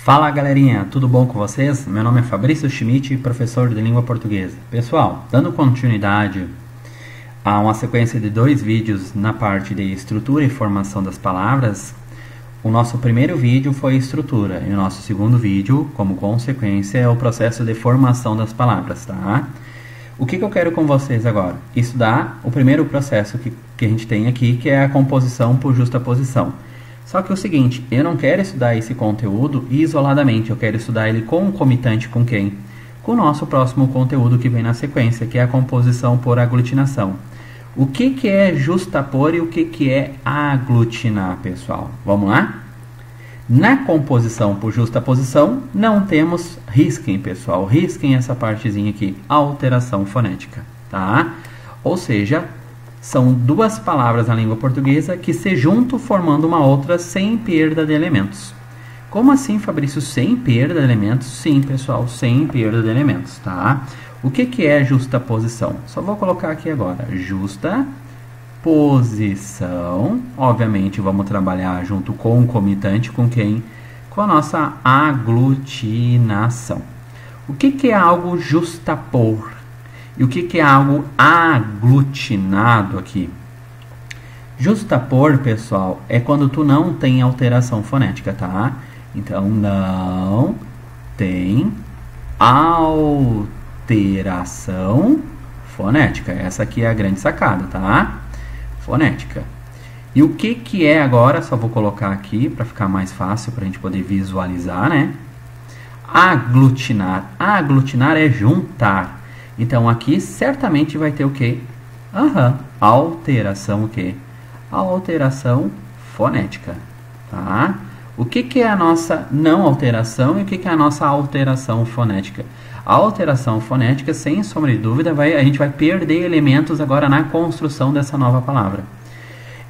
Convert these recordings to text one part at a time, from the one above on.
Fala galerinha, tudo bom com vocês? Meu nome é Fabrício Schmidt, professor de língua portuguesa. Pessoal, dando continuidade a uma sequência de 2 vídeos na parte de estrutura e formação das palavras, o nosso primeiro vídeo foi estrutura e o nosso segundo vídeo, como consequência, é o processo de formação das palavras, tá? O que eu quero com vocês agora? Estudar o primeiro processo que a gente tem aqui, que é a composição por justaposição. Só que é o seguinte, eu não quero estudar esse conteúdo isoladamente, eu quero estudar ele concomitante com quem? Com o nosso próximo conteúdo que vem na sequência, que é a composição por aglutinação. O que é justapor e o que é aglutinar, pessoal? Vamos lá? Na composição por justaposição, não temos risquem, pessoal. Risquem essa partezinha aqui, alteração fonética, tá? Ou seja, são 2 palavras na língua portuguesa que se juntam formando uma outra sem perda de elementos. Como assim, Fabrício? Sem perda de elementos? Sim, pessoal, sem perda de elementos, tá? O que é justaposição? Só vou colocar aqui agora. Justaposição. Obviamente, vamos trabalhar junto concomitante com quem? Com a nossa aglutinação. O que é algo justapor? E o que é algo aglutinado aqui? Justapor, pessoal, é quando tu não tem alteração fonética, tá? Então, não tem alteração fonética. Essa aqui é a grande sacada, tá? Fonética. E o que é agora? Só vou colocar aqui para ficar mais fácil para a gente poder visualizar, né? Aglutinar. Aglutinar é juntar. Então, aqui certamente vai ter o quê? Alteração o quê? Alteração fonética, tá? O que é a nossa não alteração e o que é a nossa alteração fonética? A alteração fonética, sem sombra de dúvida, a gente vai perder elementos agora na construção dessa nova palavra.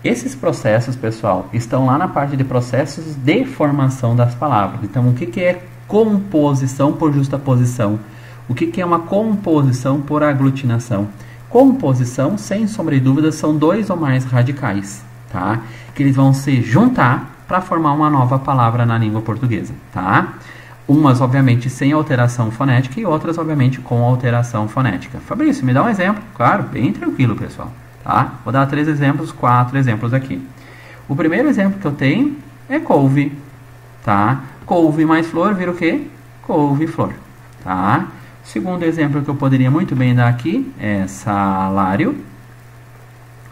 Esses processos, pessoal, estão lá na parte de processos de formação das palavras. Então, o que é composição por justaposição? O que é uma composição por aglutinação? Composição, sem sombra de dúvida, são 2 ou mais radicais, tá? Que eles vão se juntar para formar uma nova palavra na língua portuguesa, tá? Umas, obviamente, sem alteração fonética e outras, obviamente, com alteração fonética. Fabrício, me dá um exemplo? Claro, bem tranquilo, pessoal, tá? Vou dar 3 exemplos, 4 exemplos aqui. O primeiro exemplo que eu tenho é couve, tá? Couve mais flor vira o quê? Couve-flor, tá? Segundo exemplo que eu poderia muito bem dar aqui é salário.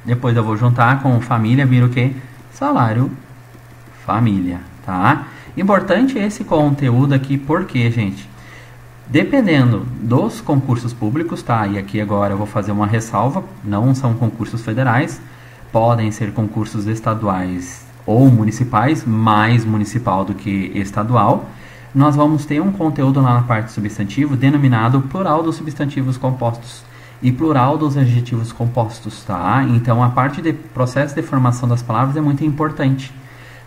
Depois eu vou juntar com família, vira o quê? Salário, família, tá? Importante esse conteúdo aqui, porque, gente, dependendo dos concursos públicos, tá? E aqui agora eu vou fazer uma ressalva, não são concursos federais, podem ser concursos estaduais ou municipais, mais municipal do que estadual. Nós vamos ter um conteúdo lá na parte substantivo denominado plural dos substantivos compostos e plural dos adjetivos compostos, tá? Então, a parte de processo de formação das palavras é muito importante,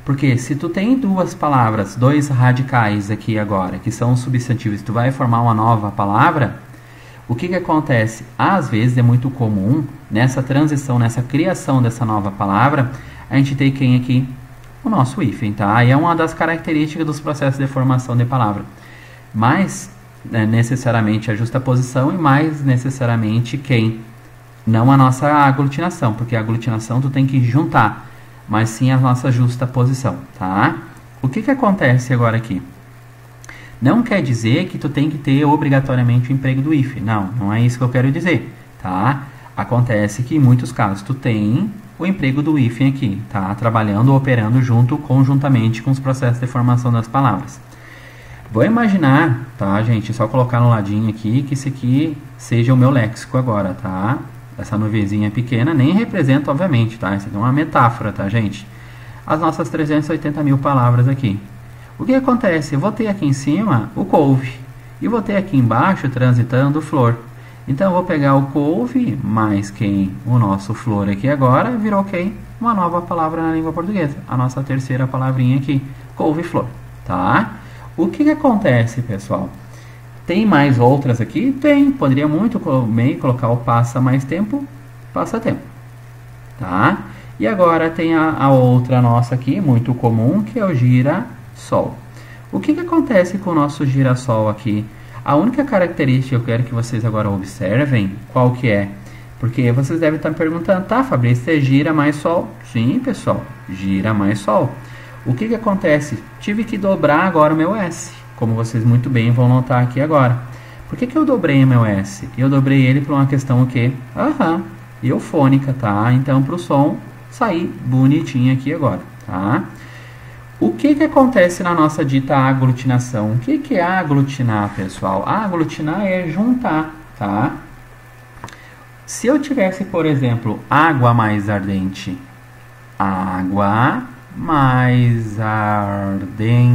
porque se tu tem 2 palavras, 2 radicais aqui agora, que são substantivos, tu vai formar uma nova palavra, o que acontece? Às vezes é muito comum, nessa transição, nessa criação dessa nova palavra, a gente tem quem aqui? O nosso hífen, tá? E é uma das características dos processos de formação de palavra. Mais necessariamente a justaposição e mais necessariamente quem? Não a nossa aglutinação, porque a aglutinação tu tem que juntar, mas sim a nossa justaposição, tá? O que acontece agora aqui? Não quer dizer que tu tem que ter obrigatoriamente o emprego do hífen. Não é isso que eu quero dizer, tá? Acontece que em muitos casos tu tem o emprego do hífen aqui, tá? Trabalhando ou operando conjuntamente com os processos de formação das palavras. Vou imaginar, tá, gente? Só colocar no ladinho aqui que esse aqui seja o meu léxico agora, tá? Essa nuvenzinha pequena nem representa, obviamente, tá? Isso aqui é uma metáfora, tá, gente? As nossas 380 mil palavras aqui. O que acontece? Eu vou ter aqui em cima o couve e vou ter aqui embaixo transitando flor. Então, eu vou pegar o couve mais quem? O nosso flor aqui agora virou quem? Uma nova palavra na língua portuguesa. A nossa terceira palavrinha aqui, couve-flor, tá? O que acontece, pessoal? Tem mais outras aqui? Tem. Poderia muito bem colocar o passa mais tempo, passa tempo, tá? E agora tem a outra nossa aqui, muito comum, que é o gira-sol. O que acontece com o nosso girassol aqui? A única característica que eu quero que vocês agora observem, qual que é? Porque vocês devem estar me perguntando, tá, Fabrício, você gira mais sol? Sim, pessoal, gira mais sol. O que acontece? Tive que dobrar agora o meu S, como vocês muito bem vão notar aqui agora. Por que eu dobrei o meu S? Eu dobrei ele por uma questão o quê? Eufônica, tá? Então, para o som sair bonitinho aqui agora, tá? O que acontece na nossa dita aglutinação? O que é aglutinar, pessoal? Aglutinar é juntar, tá? Se eu tivesse, por exemplo, água mais ardente, água mais ardente.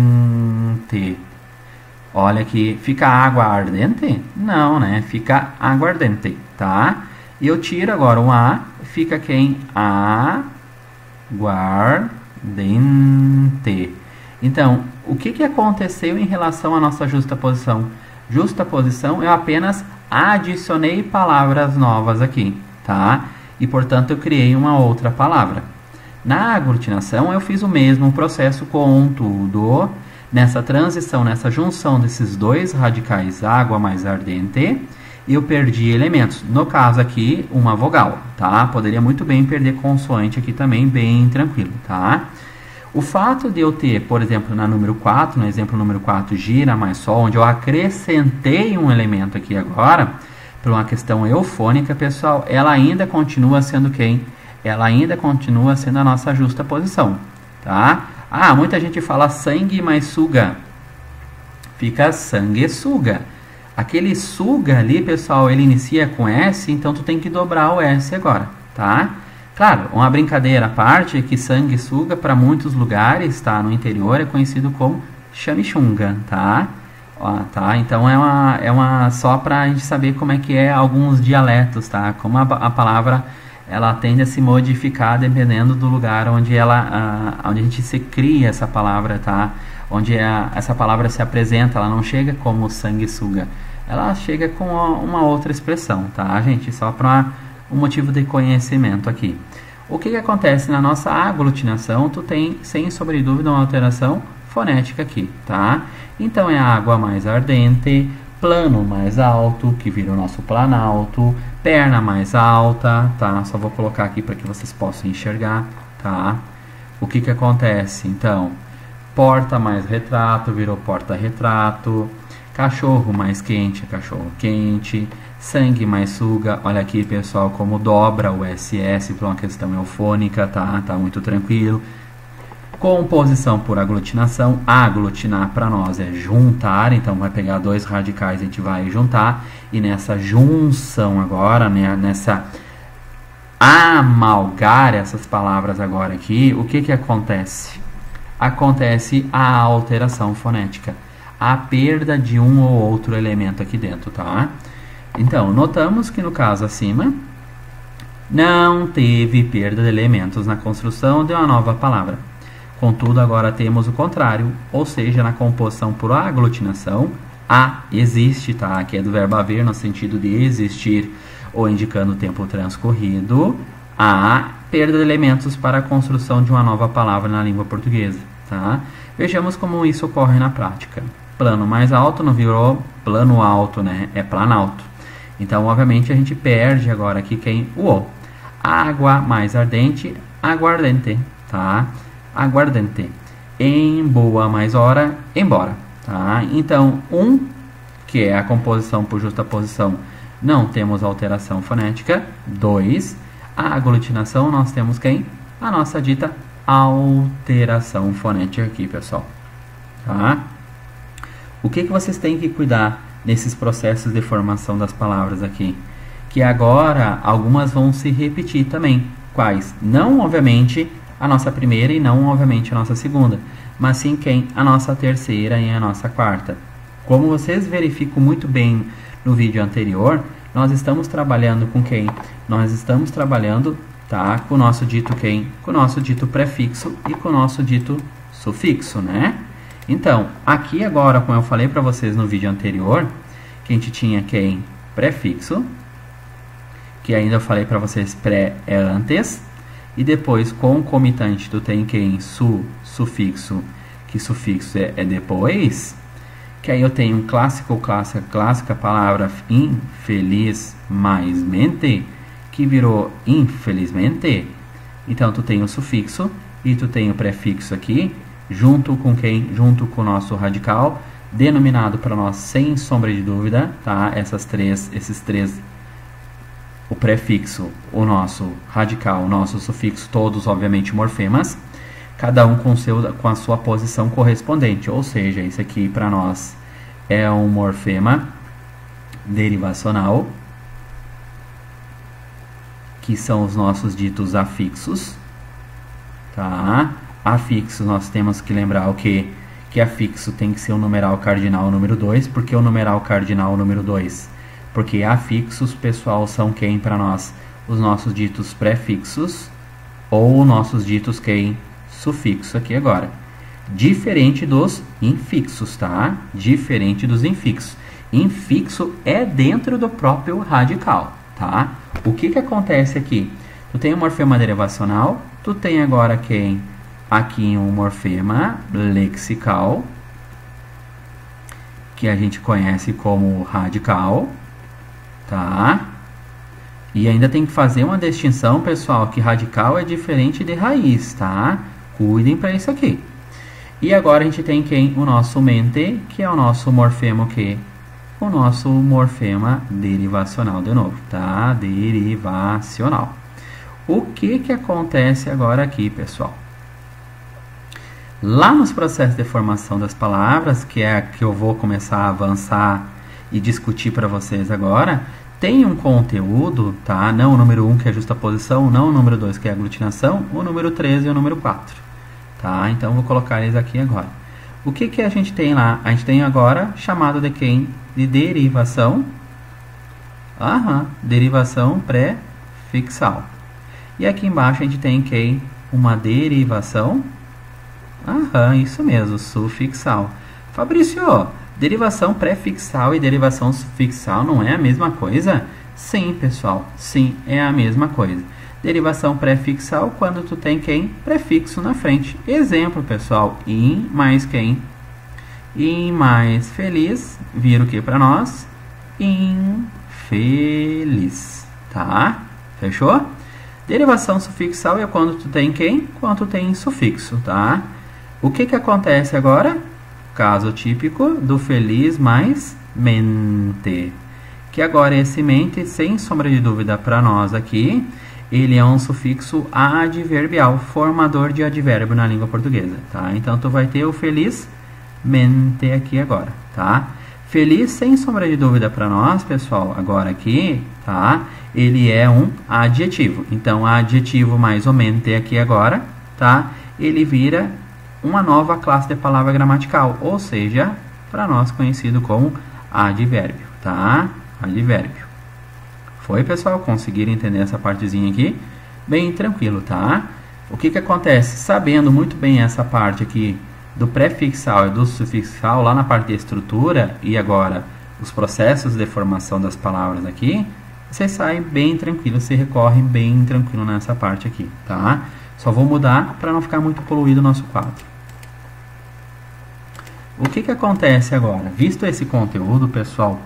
Olha aqui, fica água ardente? Não, né? Fica aguardente, tá? E eu tiro agora o A, fica quem? Aguardente. Então, o que aconteceu em relação à nossa justaposição? Justaposição eu apenas adicionei palavras novas aqui, tá? E, portanto, eu criei uma outra palavra. Na aglutinação, eu fiz o mesmo processo, contudo, nessa transição, nessa junção desses dois radicais, água mais ardente, eu perdi elementos. No caso aqui, uma vogal, tá? Poderia muito bem perder consoante aqui também, bem tranquilo, tá? O fato de eu ter, por exemplo, na número 4, no exemplo número 4, gira mais sol, onde eu acrescentei um elemento aqui agora, por uma questão eufônica, pessoal, ela ainda continua sendo quem? Ela ainda continua sendo a nossa justa posição, tá? Muita gente fala sangue mais suga. Fica sanguessuga. Aquele suga ali, pessoal, ele inicia com S, então tu tem que dobrar o S agora, tá? Claro, uma brincadeira à parte é que sanguessuga para muitos lugares, tá? No interior é conhecido como chamichunga, tá? Tá? Então é uma só para a gente saber como é que é alguns dialetos, tá? Como a palavra ela tende a se modificar dependendo do lugar onde onde a gente se cria essa palavra, tá? Onde essa palavra se apresenta, ela não chega como sanguessuga, ela chega com uma outra expressão, tá, gente? Só para um motivo de conhecimento aqui. O que acontece na nossa aglutinação? Tu tem, sem sobre dúvida, uma alteração fonética aqui, tá? Então é água mais ardente, plano mais alto, que vira o nosso planalto, perna mais alta, tá? Só vou colocar aqui para que vocês possam enxergar, tá? O que acontece? Então, porta mais retrato, virou porta-retrato, cachorro mais quente, cachorro quente, sangue mais suga, olha aqui, pessoal, como dobra o SS por uma questão eufônica, tá? Tá muito tranquilo. Composição por aglutinação. Aglutinar para nós é juntar, então vai pegar dois radicais, a gente vai juntar, e nessa junção agora, né, nessa amalgar essas palavras agora aqui, o que acontece? Acontece a alteração fonética, a perda de um ou outro elemento aqui dentro, tá? Então, notamos que no caso acima, não teve perda de elementos na construção de uma nova palavra. Contudo, agora temos o contrário, ou seja, na composição por aglutinação, existe, tá? Que é do verbo haver no sentido de existir ou indicando o tempo transcorrido, a perda de elementos para a construção de uma nova palavra na língua portuguesa, tá? Vejamos como isso ocorre na prática. Plano mais alto não virou plano alto, né? É planalto. Então, obviamente, a gente perde agora aqui quem? O O. Água mais ardente, aguardente, tá? Aguardente. Em boa mais hora, embora, tá? Então, que é a composição por justaposição, não temos alteração fonética. 2, a aglutinação, nós temos quem? A nossa dita alteração fonética aqui, pessoal, tá? O que vocês têm que cuidar nesses processos de formação das palavras aqui? Que agora algumas vão se repetir também. Quais? Não, obviamente, a nossa primeira e não, obviamente, a nossa segunda, mas sim quem? A nossa terceira e a nossa quarta. Como vocês verificam muito bem no vídeo anterior, nós estamos trabalhando com quem? Nós estamos trabalhando, tá, com o nosso dito quem? Com o nosso dito prefixo e com o nosso dito sufixo, né? Então, aqui agora, como eu falei para vocês no vídeo anterior, que a gente tinha quem? Prefixo, que ainda eu falei para vocês pré é antes, e depois concomitante tu tem quem? Sufixo, que que sufixo é depois, que aí eu tenho clássica palavra infeliz mais mente, que virou infelizmente. Então, tu tem o sufixo e tu tem o prefixo aqui, junto com quem? Junto com o nosso radical, denominado para nós sem sombra de dúvida, tá? Esses três, o prefixo, o nosso radical, o nosso sufixo, todos obviamente morfemas, cada um com a sua posição correspondente, ou seja, isso aqui para nós é um morfema derivacional, que são os nossos ditos afixos, tá? Afixos nós temos que lembrar o que afixo tem que ser o numeral cardinal número 2, porque o numeral cardinal número 2, porque afixos, pessoal, são quem para nós? Os nossos ditos prefixos ou nossos ditos quem? Sufixo aqui agora. Diferente dos infixos, tá? Diferente dos infixos. Infixo é dentro do próprio radical, tá? O que acontece aqui? Tu tem um morfema derivacional, tu tem agora quem? Aqui um morfema lexical, que a gente conhece como radical, tá? E ainda tem que fazer uma distinção, pessoal, que radical é diferente de raiz, tá? Cuidem para isso aqui. E agora a gente tem quem? O nosso mente, que é o nosso morfema o quê? O nosso morfema derivacional de novo, tá? Derivacional. O que acontece agora aqui, pessoal? Lá nos processos de formação das palavras, que é que eu vou começar a avançar e discutir para vocês agora, tem um conteúdo, tá? Não o número 1, que é a justaposição, não o número 2, que é a aglutinação, o número 3 e o número 4. Tá? Então, vou colocar eles aqui agora. O que a gente tem lá? A gente tem agora chamado de quem? De derivação. Derivação prefixal. E aqui embaixo a gente tem quem? Uma derivação. Isso mesmo, sufixal. Fabrício, derivação prefixal e derivação sufixal não é a mesma coisa? Sim, pessoal. Sim, é a mesma coisa. Derivação prefixal quando tu tem quem? Prefixo na frente. Exemplo, pessoal. In mais quem? In mais feliz. Vira o que para nós? Infeliz. Tá? Fechou? Derivação sufixal é quando tu tem quem? Quando tu tem sufixo, tá? O que acontece agora? Caso típico do feliz mais mente. Que agora esse mente, sem sombra de dúvida para nós aqui, ele é um sufixo adverbial, formador de advérbio na língua portuguesa, tá? Então, tu vai ter o feliz mente aqui agora, tá? Feliz, sem sombra de dúvida para nós, pessoal, agora aqui, tá? Ele é um adjetivo. Então, adjetivo mais o mente aqui agora, tá? Ele vira uma nova classe de palavra gramatical, ou seja, para nós conhecido como advérbio, tá? Advérbio. Foi, pessoal? Conseguiram entender essa partezinha aqui? Bem tranquilo, tá? O que acontece? Sabendo muito bem essa parte aqui do prefixal e do sufixal, lá na parte de estrutura, e agora os processos de formação das palavras aqui, vocês saem bem tranquilos, se recorrem bem tranquilo nessa parte aqui, tá? Só vou mudar para não ficar muito poluído o nosso quadro. O que acontece agora? Visto esse conteúdo, pessoal,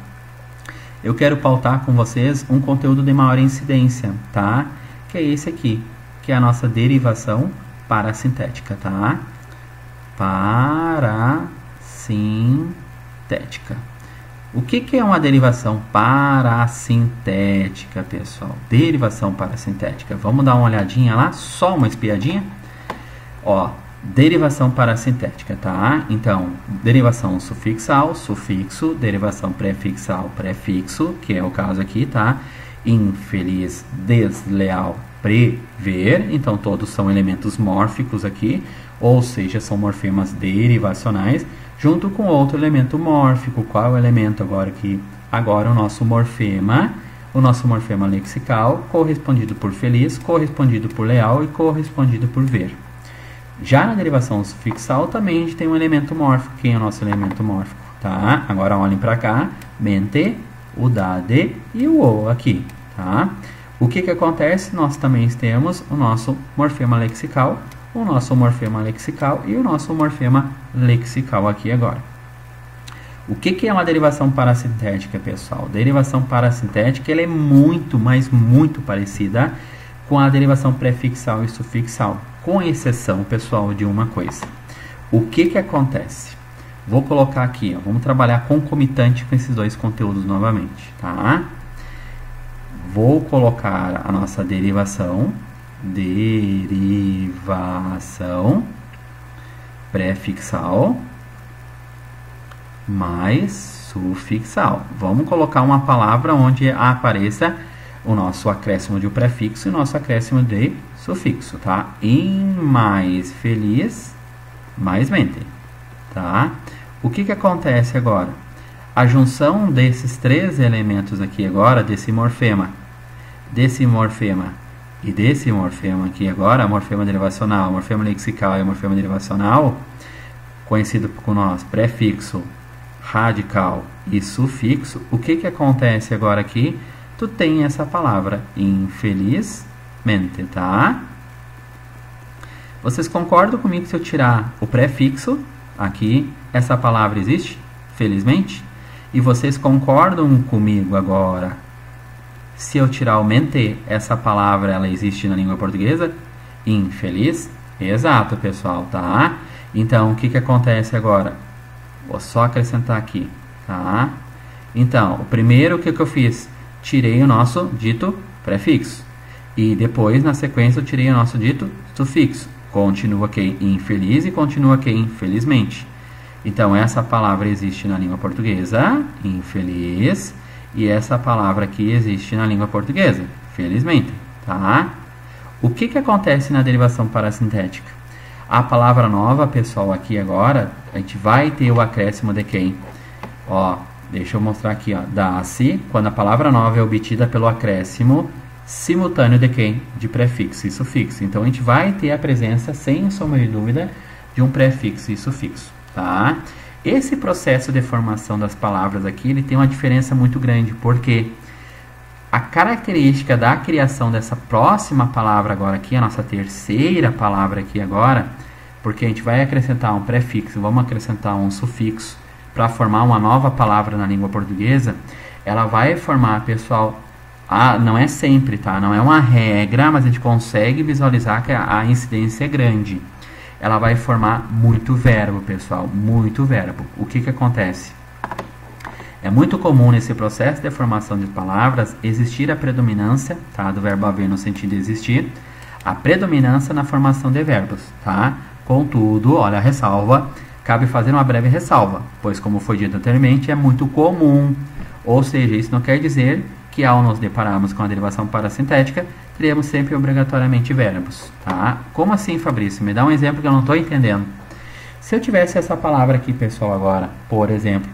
eu quero pautar com vocês um conteúdo de maior incidência, tá? Que é esse aqui, que é a nossa derivação parasintética, tá? Parasintética. O que é uma derivação parasintética, pessoal? Derivação parasintética. Vamos dar uma olhadinha lá, só uma espiadinha? Ó, derivação parasintética, tá? Então, derivação sufixal, sufixo, derivação prefixal, prefixo, que é o caso aqui, tá? Infeliz, desleal, prever. Então, todos são elementos mórficos aqui, ou seja, são morfemas derivacionais, junto com outro elemento mórfico. Qual é o elemento agora aqui? Agora o nosso morfema lexical, correspondido por feliz, correspondido por leal e correspondido por ver. Já na derivação sufixal também a gente tem um elemento mórfico. Quem é o nosso elemento mórfico? Tá? Agora olhem para cá, mente, o dade e o o aqui, tá? O que acontece? Nós também temos o nosso morfema lexical, o nosso morfema lexical e o nosso morfema lexical aqui agora. O que é uma derivação parasintética, pessoal? Derivação parasintética ela é muito, mas muito parecida com a derivação prefixal e sufixal, com exceção, pessoal, de uma coisa. O que acontece? Vou colocar aqui, ó, vamos trabalhar concomitante com esses dois conteúdos novamente, tá? Vou colocar a nossa derivação prefixal mais sufixal. Vamos colocar uma palavra onde apareça o nosso acréscimo de prefixo e o nosso acréscimo de sufixo, tá? Em mais feliz, mais mente, tá? O que acontece agora? A junção desses três elementos aqui agora, desse morfema e desse morfema aqui agora, morfema derivacional, morfema lexical e morfema derivacional, conhecido por nós prefixo, radical e sufixo, o que acontece agora aqui? Tu tem essa palavra, infelizmente, tá? Vocês concordam comigo que se eu tirar o prefixo aqui, essa palavra existe? Felizmente? E vocês concordam comigo agora, se eu tirar o mente, essa palavra ela existe na língua portuguesa? Infeliz? Exato, pessoal, tá? Então, o que acontece agora? Vou só acrescentar aqui, tá? Então, o primeiro que eu fiz? Tirei o nosso dito prefixo. E depois, na sequência, eu tirei o nosso dito sufixo. Continua aqui infeliz e continua aqui infelizmente. Então, essa palavra existe na língua portuguesa, infeliz, e essa palavra aqui existe na língua portuguesa, felizmente, tá? O que acontece na derivação parasintética? A palavra nova, pessoal, aqui agora, a gente vai ter o acréscimo de quem? Ó, deixa eu mostrar aqui, ó, dá-se, quando a palavra nova é obtida pelo acréscimo simultâneo de quem? De prefixo e sufixo. Então, a gente vai ter a presença, sem sombra de dúvida, de um prefixo e sufixo, tá? Esse processo de formação das palavras aqui, ele tem uma diferença muito grande, porque a característica da criação dessa próxima palavra agora aqui, a nossa terceira palavra aqui agora, porque a gente vai acrescentar um prefixo, vamos acrescentar um sufixo para formar uma nova palavra na língua portuguesa, ela vai formar, pessoal, não é sempre, tá? Não é uma regra, mas a gente consegue visualizar que a incidência é grande. Ela vai formar muito verbo, pessoal, muito verbo. O que acontece? É muito comum nesse processo de formação de palavras existir a predominância, tá, do verbo haver no sentido de existir, a predominância na formação de verbos, tá? Contudo, olha a ressalva, cabe fazer uma breve ressalva, pois como foi dito anteriormente, é muito comum, ou seja, isso não quer dizer que ao nos depararmos com a derivação parasintética, teremos sempre obrigatoriamente verbos, tá? Como assim, Fabrício? Me dá um exemplo que eu não estou entendendo. Se eu tivesse essa palavra aqui, pessoal, agora, por exemplo,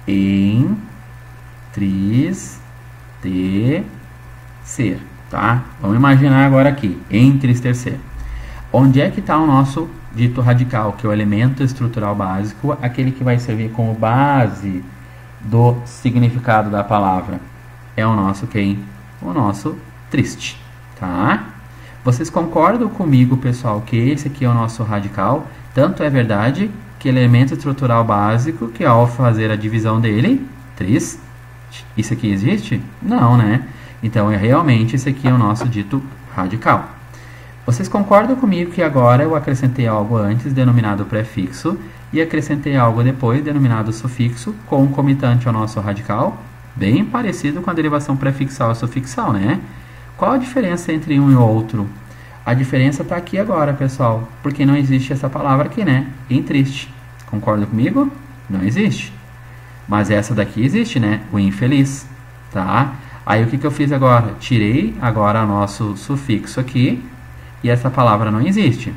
entristecer, tá? Vamos imaginar agora aqui, entristecer. Onde é que está o nosso dito radical, que é o elemento estrutural básico, aquele que vai servir como base do significado da palavra? É o nosso quem? O nosso triste, tá? Vocês concordam comigo, pessoal, que esse aqui é o nosso radical? Tanto é verdade que elemento estrutural básico, que ao fazer a divisão dele, triste, isso aqui existe? Não, né? Então, realmente, esse aqui é o nosso dito radical. Vocês concordam comigo que agora eu acrescentei algo antes, denominado prefixo, e acrescentei algo depois, denominado sufixo, concomitante ao nosso radical? Bem parecido com a derivação prefixal e sufixal, né? Qual a diferença entre um e outro? A diferença está aqui agora, pessoal, porque não existe essa palavra aqui, né? Entriste. Concorda comigo? Não existe. Mas essa daqui existe, né? O infeliz, tá? Aí o que eu fiz agora? Tirei agora o nosso sufixo aqui e essa palavra não existe.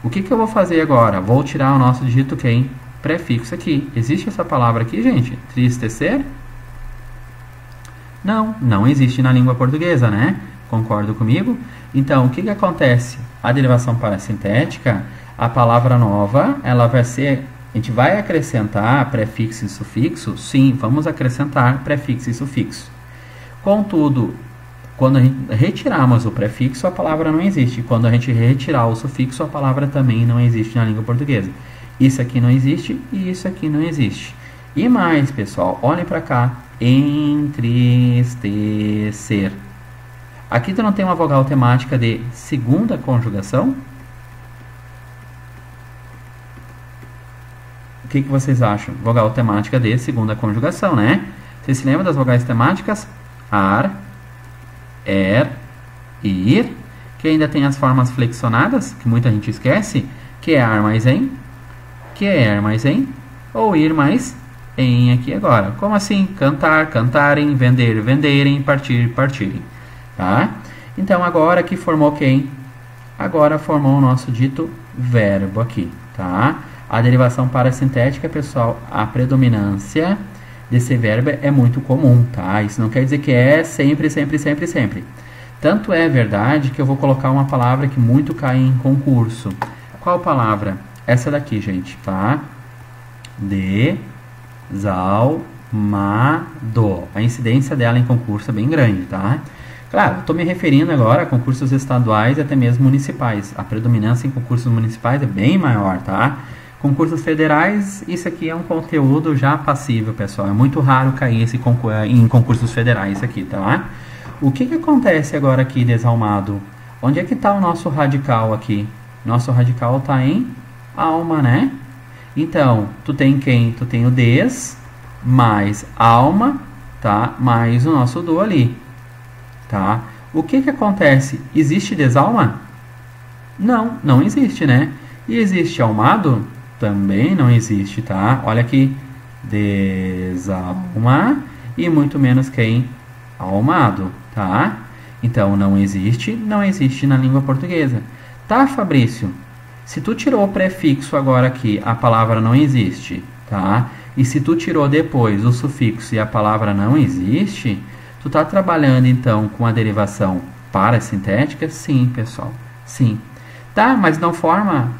O que eu vou fazer agora? Vou tirar o nosso dito quem? Prefixo aqui. Existe essa palavra aqui, gente? Tristecer? Não existe na língua portuguesa, né? Concordo comigo? Então, o que acontece? A derivação parasintética, a palavra nova, ela vai ser... A gente vai acrescentar prefixo e sufixo? Sim, vamos acrescentar prefixo e sufixo. Contudo, Quando a gente retirarmos o prefixo, a palavra não existe. Quando a gente retirar o sufixo, a palavra também não existe na língua portuguesa. Isso aqui não existe e isso aqui não existe. E mais, pessoal, olhem para cá. Entristecer. Aqui tu não tem uma vogal temática de segunda conjugação? O que vocês acham? Vogal temática de segunda conjugação, né? Vocês se lembram das vogais temáticas? Ar, er, ir, que ainda tem as formas flexionadas, que muita gente esquece, que é ar mais em, que é er mais em, ou ir mais em aqui agora. Como assim? Cantar, cantarem, vender, venderem, partir, partirem. Tá? Então, agora que formou quem? Agora formou o nosso dito verbo aqui, tá? A derivação parassintética, pessoal, a predominância desse verbo é muito comum, tá? Isso não quer dizer que é sempre, sempre, sempre, sempre. Tanto é verdade que eu vou colocar uma palavra que muito cai em concurso. Qual palavra? Essa daqui, gente, tá? Desalmado. A incidência dela em concurso é bem grande, tá? Claro, estou me referindo agora a concursos estaduais e até mesmo municipais. A predominância em concursos municipais é bem maior, tá? Concursos federais, isso aqui é um conteúdo já passível, pessoal. É muito raro cair em concursos federais, isso aqui, tá? O que acontece agora aqui, desalmado? Onde é que está o nosso radical aqui? Nosso radical está em alma, né? Então, tu tem quem? Tu tem o des, mais alma, tá? Mais o nosso do ali, tá? O que acontece? Existe desalma? Não, não existe, né? E existe almado? Também não existe, tá? Olha aqui, desalma e muito menos quem? Almado, tá? Então, não existe na língua portuguesa. Tá, Fabrício? Se tu tirou o prefixo agora aqui, a palavra não existe, tá? E se tu tirou depois o sufixo e a palavra não existe, tu tá trabalhando então com a derivação parassintética? Sim, pessoal, sim. Tá, mas não forma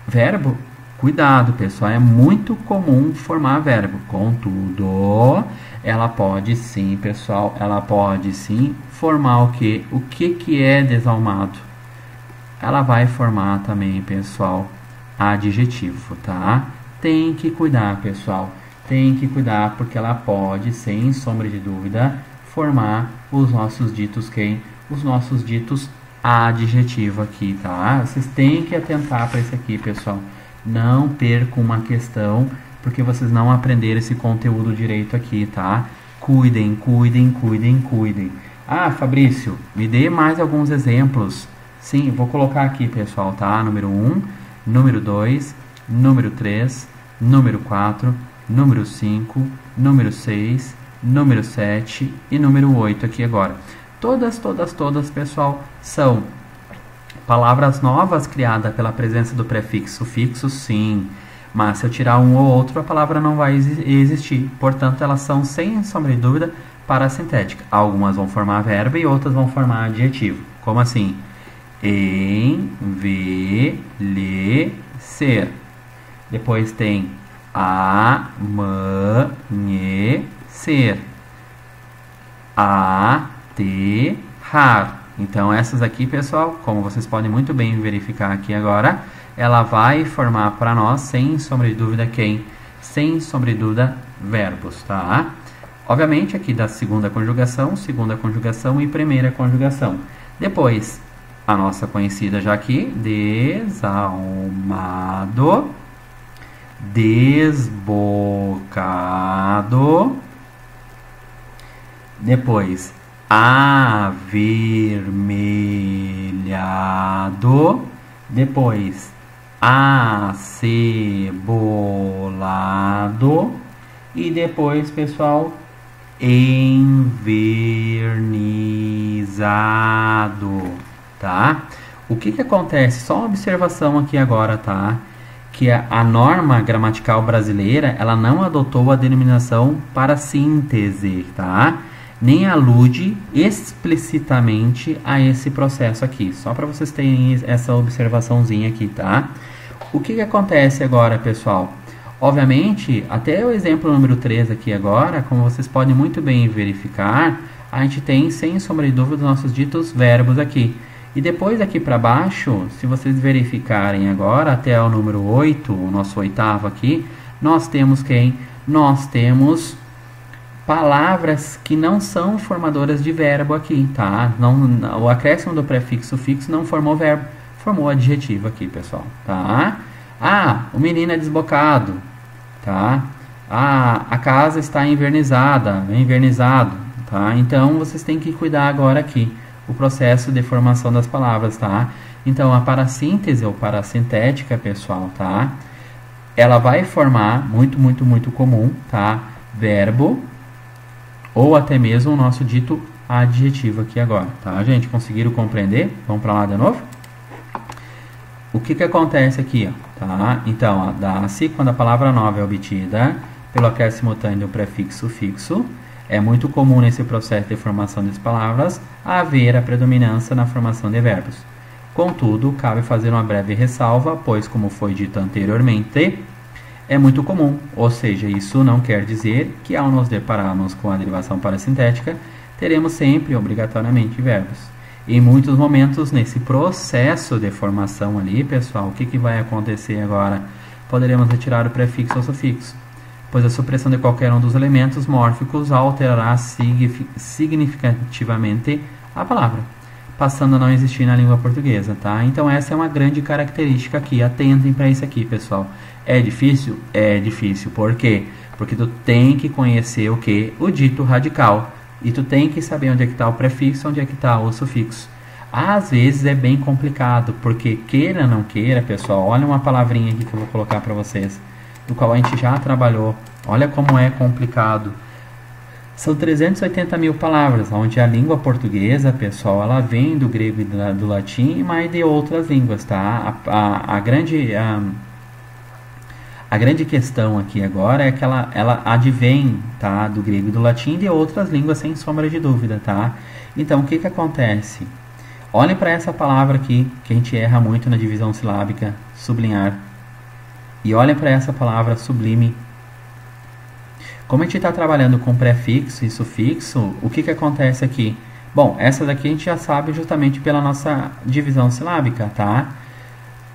verbo? Cuidado, pessoal, é muito comum formar verbo. Contudo, ela pode sim, pessoal, ela pode sim formar o quê? O que é desalmado? Ela vai formar também, pessoal, adjetivo, tá? Tem que cuidar, pessoal. Tem que cuidar porque ela pode, sem sombra de dúvida, formar os nossos ditos quem? Os nossos ditos adjetivo aqui, tá? Vocês têm que atentar para isso aqui, pessoal. Não percam uma questão porque vocês não aprenderam esse conteúdo direito aqui, tá? Cuidem, cuidem, cuidem, cuidem. Ah, Fabrício, me dê mais alguns exemplos. Sim, vou colocar aqui, pessoal, tá? Número 1, número 2, número 3, número 4, número 5, número 6, número 7 e número 8 aqui agora. Todas, pessoal, são palavras novas criadas pela presença do prefixo, sufixo, sim. Mas se eu tirar um ou outro, a palavra não vai existir. Portanto, elas são, sem sombra de dúvida, parassintéticas. Algumas vão formar verbo e outras vão formar adjetivo. Como assim? Envelhecer. Depois tem amanhecer. Aterrar. Então, essas aqui, pessoal, como vocês podem muito bem verificar aqui agora, ela vai formar para nós, sem sombra de dúvida, quem? Sem sombra de dúvida, verbos, tá? Obviamente, aqui da segunda conjugação e primeira conjugação. Depois, a nossa conhecida já aqui, desalmado, desbocado. Depois, avermelhado, depois acebolado e depois, pessoal, envernizado, tá? O que acontece? Só uma observação aqui agora, tá? Que a norma gramatical brasileira, ela não adotou a denominação parassíntese, tá? Nem alude explicitamente a esse processo aqui. Só para vocês terem essa observaçãozinha aqui, tá? O que acontece agora, pessoal? Obviamente, até o exemplo número 3 aqui agora, como vocês podem muito bem verificar, a gente tem, sem sombra de dúvida, os nossos ditos verbos aqui. E depois aqui para baixo, se vocês verificarem agora, até o número 8, o nosso oitavo aqui, nós temos quem? Nós temos palavras que não são formadoras de verbo aqui, tá? O acréscimo do prefixo fixo não formou verbo, formou adjetivo aqui, pessoal, tá? Ah, o menino é desbocado, tá? Ah, a casa está invernizada, invernizado, tá? Então, vocês têm que cuidar agora aqui, o processo de formação das palavras, tá? Então, a parassíntese ou parasintética, pessoal, tá? Ela vai formar, muito comum, tá? Verbo, ou até mesmo o nosso dito adjetivo aqui agora, tá, gente? Conseguiram compreender? Vamos para lá de novo? O que acontece aqui, ó, tá? Então, dá-se quando a palavra nova é obtida pelo acréscimo simultâneo do prefixo fixo. É muito comum nesse processo de formação das palavras haver a predominância na formação de verbos. Contudo, cabe fazer uma breve ressalva, pois, como foi dito anteriormente, é muito comum, ou seja, isso não quer dizer que ao nos depararmos com a derivação parasintética, teremos sempre, obrigatoriamente, verbos. Em muitos momentos, nesse processo de formação ali, pessoal, o que vai acontecer agora? Poderemos retirar o prefixo ou sufixo, pois a supressão de qualquer um dos elementos mórficos alterará significativamente a palavra, passando a não existir na língua portuguesa, tá? Então essa é uma grande característica aqui, atentem para isso aqui, pessoal. É difícil? É difícil. Por quê? Porque tu tem que conhecer o que? O dito radical. E tu tem que saber onde é que está o prefixo, onde é que está o sufixo. Às vezes é bem complicado, porque queira ou não queira, pessoal, olha uma palavrinha aqui que eu vou colocar para vocês, do qual a gente já trabalhou. Olha como é complicado. São 380 mil palavras, onde a língua portuguesa, pessoal, ela vem do grego e do latim, e mais de outras línguas, tá? A grande questão aqui agora é que ela advém, tá, do grego e do latim e de outras línguas, sem sombra de dúvida, tá? Então, o que acontece? Olhem para essa palavra aqui, que a gente erra muito na divisão silábica, sublinhar. E olhem para essa palavra sublime. Como a gente está trabalhando com prefixo e sufixo, o que acontece aqui? Bom, essa daqui a gente já sabe justamente pela nossa divisão silábica, tá?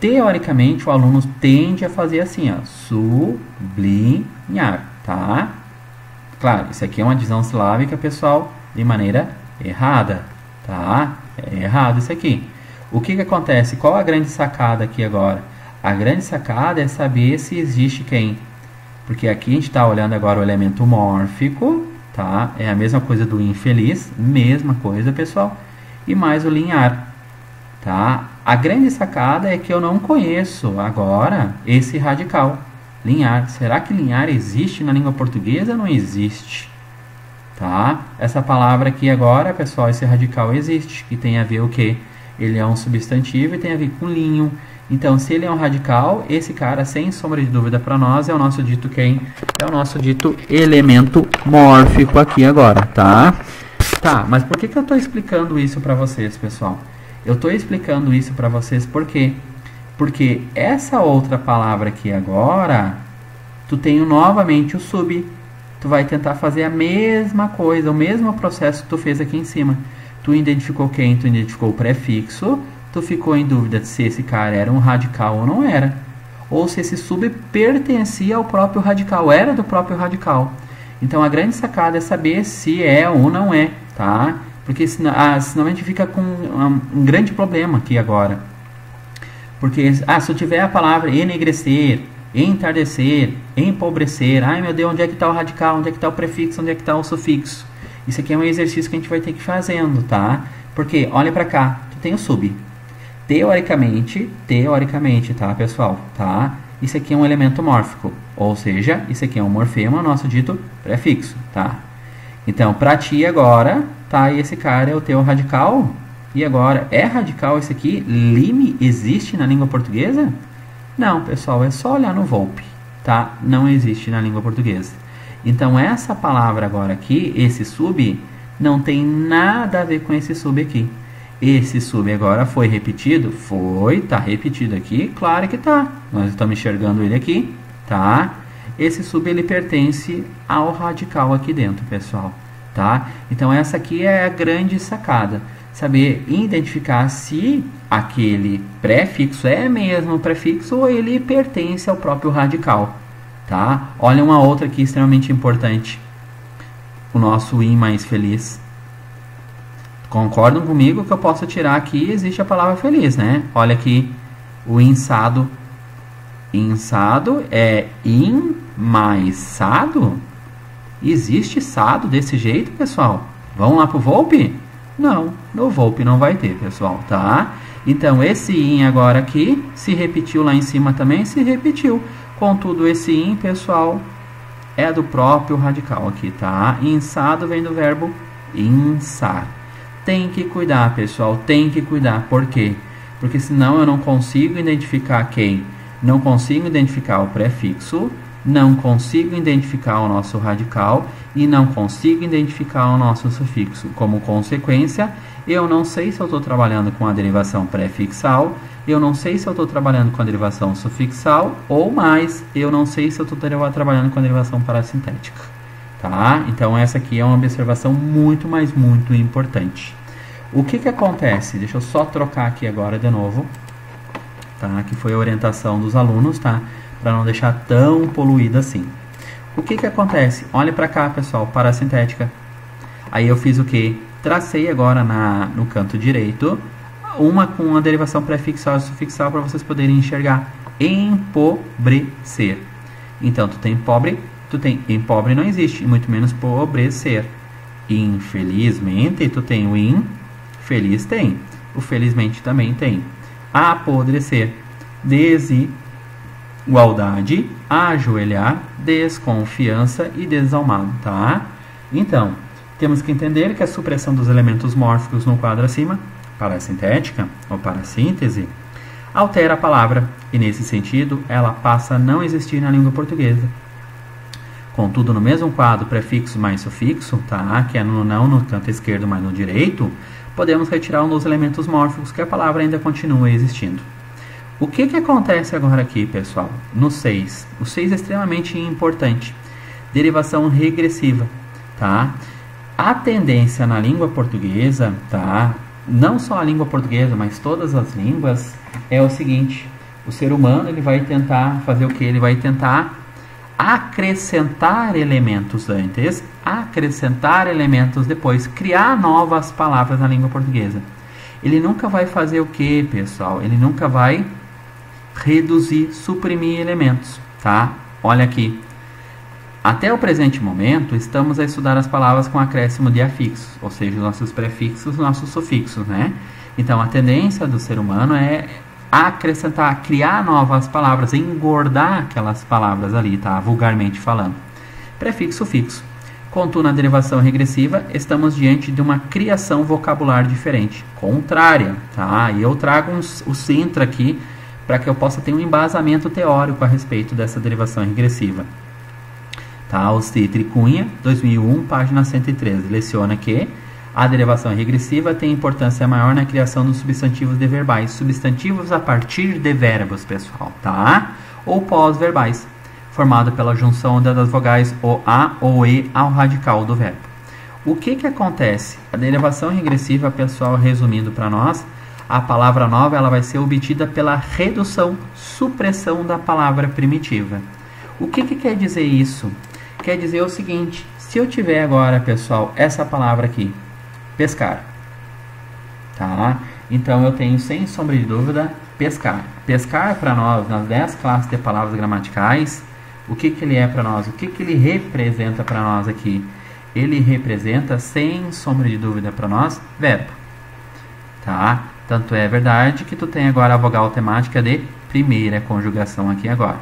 Teoricamente, o aluno tende a fazer assim, ó, sublinhar, tá? Claro, isso aqui é uma divisão silábica, pessoal, de maneira errada, tá? É errado isso aqui. O que acontece? Qual a grande sacada aqui agora? A grande sacada é saber se existe quem? Porque aqui a gente está olhando agora o elemento mórfico, tá? É a mesma coisa do infeliz, mesma coisa, pessoal. E mais o linhar, tá? A grande sacada é que eu não conheço agora esse radical, linhar. Será que linhar existe na língua portuguesa ou não existe? Tá? Essa palavra aqui agora, pessoal, esse radical existe, que tem a ver o quê? Ele é um substantivo e tem a ver com linho. Então, se ele é um radical, esse cara, sem sombra de dúvida para nós, é o nosso dito quem? É o nosso dito elemento mórfico aqui agora, tá? Tá, mas por que eu estou explicando isso para vocês, pessoal? Eu estou explicando isso para vocês por quê? Porque essa outra palavra aqui agora, tu tem novamente o sub. Tu vai tentar fazer a mesma coisa, o mesmo processo que tu fez aqui em cima. Tu identificou quem? Tu identificou o prefixo. Tu ficou em dúvida se esse cara era um radical ou não era. Ou se esse sub pertencia ao próprio radical, era do próprio radical. Então a grande sacada é saber se é ou não é, tá? Porque senão a gente fica com um grande problema aqui agora. Porque se eu tiver a palavra enegrecer, entardecer, empobrecer, ai meu Deus, onde é que está o radical, onde é que está o prefixo, onde é que está o sufixo? Isso aqui é um exercício que a gente vai ter que ir fazendo, tá? Porque, olha para cá, tu tem o sub. Teoricamente, tá, pessoal? Tá? Isso aqui é um elemento mórfico, ou seja, isso aqui é um morfema, nosso dito prefixo, tá? Então, para ti agora, tá, e esse cara é o teu radical. E agora, é radical esse aqui? Lime existe na língua portuguesa? Não, pessoal, é só olhar no Volpe, tá? Não existe na língua portuguesa. Então, essa palavra agora aqui, esse sub, não tem nada a ver com esse sub aqui. Esse sub agora foi repetido? Foi, tá repetido aqui? Claro que tá. Nós estamos enxergando ele aqui, tá? Esse sub, ele pertence ao radical aqui dentro, pessoal. tá? Então essa aqui é a grande sacada, saber identificar se aquele prefixo é mesmo prefixo ou ele pertence ao próprio radical, tá? Olha uma outra aqui extremamente importante, o nosso in mais feliz. Concordam comigo que eu posso tirar aqui, existe a palavra feliz, né? Olha aqui, o insado. Insado é in mais sado? Existe sado desse jeito, pessoal? Vamos lá pro Volpe? Não, no Volpe não vai ter, pessoal, tá? Então, esse in agora aqui, se repetiu lá em cima também, se repetiu. Contudo, esse in, pessoal, é do próprio radical aqui, tá? Insado vem do verbo insar. Tem que cuidar, pessoal, tem que cuidar. Por quê? Porque senão eu não consigo identificar quem? Não consigo identificar o prefixo, não consigo identificar o nosso radical e não consigo identificar o nosso sufixo. Como consequência, eu não sei se eu estou trabalhando com a derivação prefixal, eu não sei se eu estou trabalhando com a derivação sufixal, ou mais, eu não sei se eu estou trabalhando com a derivação parasintética. Tá? Então essa aqui é uma observação muito, mas muito importante. O que que acontece? Deixa eu só trocar aqui agora de novo, tá? Que foi a orientação dos alunos, tá? Para não deixar tão poluída assim. O que que acontece? Olha para cá, pessoal, parasintética. Aí eu fiz o que? Tracei agora no canto direito uma com a derivação prefixal e sufixal para vocês poderem enxergar. Empobrecer. Então tu tem pobre, tu tem empobre não existe, e muito menos pobrecer. Infelizmente, tu tem o in, feliz tem. O felizmente também tem. Apodrecer, desigualdade, ajoelhar, desconfiança e desalmado, tá? Então, temos que entender que a supressão dos elementos mórficos no quadro acima, parasintética ou parassíntese, altera a palavra e, nesse sentido, ela passa a não existir na língua portuguesa. Contudo, no mesmo quadro, prefixo mais sufixo, tá? Que é não no canto esquerdo, mas no direito, podemos retirar um dos elementos mórficos que a palavra ainda continua existindo. O que que acontece agora aqui, pessoal? No 6. O 6 é extremamente importante. Derivação regressiva, tá? A tendência na língua portuguesa, tá? Não só a língua portuguesa, mas todas as línguas, é o seguinte. O ser humano, ele vai tentar fazer o que? Ele vai tentar acrescentar elementos antes, acrescentar elementos depois, criar novas palavras na língua portuguesa. Ele nunca vai fazer o que, pessoal? Ele nunca vai reduzir, suprimir elementos, tá? Olha aqui. Até o presente momento, estamos a estudar as palavras com acréscimo de afixos, ou seja, os nossos prefixos, nossos sufixos, né? Então, a tendência do ser humano é acrescentar, criar novas palavras, engordar aquelas palavras ali, tá? Vulgarmente falando. Prefixo, sufixo. Contudo, na derivação regressiva, estamos diante de uma criação vocabular diferente, contrária, tá? E eu trago o centro aqui para que eu possa ter um embasamento teórico a respeito dessa derivação regressiva. Tá? O Citri Cunha, 2001, página 113, leciona que a derivação regressiva tem importância maior na criação dos substantivos de verbais, substantivos a partir de verbos, pessoal, tá? Ou pós-verbais, formado pela junção das vogais o a ou e ao radical do verbo. O que que acontece? A derivação regressiva, pessoal, resumindo para nós, a palavra nova ela vai ser obtida pela redução, supressão da palavra primitiva. O que que quer dizer isso? Quer dizer o seguinte, se eu tiver agora, pessoal, essa palavra aqui, pescar, tá? Então eu tenho, sem sombra de dúvida, pescar. Pescar para nós, nas 10 classes de palavras gramaticais, o que que ele é para nós? O que que ele representa para nós aqui? Ele representa, sem sombra de dúvida para nós, verbo, tá? Tanto é verdade que tu tem agora a vogal temática de primeira conjugação aqui agora.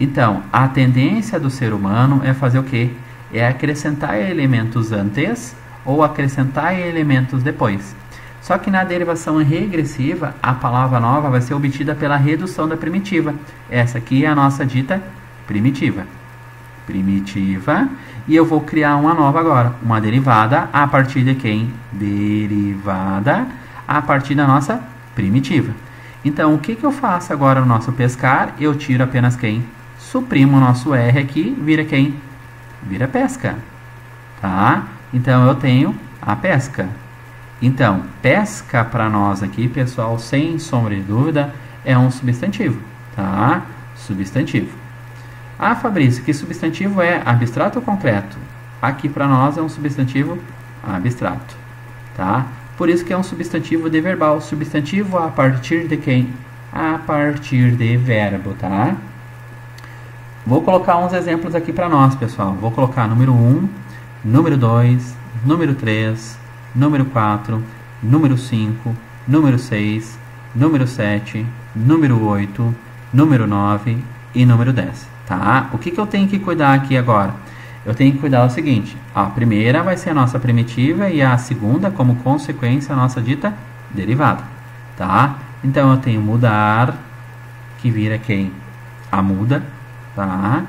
Então, a tendência do ser humano é fazer o quê? É acrescentar elementos antes ou acrescentar elementos depois. Só que na derivação regressiva, a palavra nova vai ser obtida pela redução da primitiva. Essa aqui é a nossa dita primitiva. Primitiva. E eu vou criar uma nova agora. Uma derivada a partir de quem? Derivada a partir da nossa primitiva. Então, o que que eu faço agora no nosso pescar? Eu tiro apenas quem? Suprimo o nosso R aqui, vira quem? Vira pesca. Tá? Então, eu tenho a pesca. Então, pesca para nós aqui, pessoal, sem sombra de dúvida, é um substantivo, tá? Substantivo. Ah, Fabrício, que substantivo é abstrato ou concreto? Aqui para nós é um substantivo abstrato, tá? Por isso que é um substantivo de verbal. Substantivo a partir de quem? A partir de verbo, tá? Vou colocar uns exemplos aqui para nós, pessoal. Vou colocar número 1, número 2, número 3, número 4, número 5, número 6, número 7, número 8, número 9 e número 10, tá? O que eu tenho que cuidar aqui agora? Eu tenho que cuidar o seguinte, a primeira vai ser a nossa primitiva e a segunda, como consequência, a nossa dita derivada, tá? Então, eu tenho mudar, que vira quem? A muda, tá?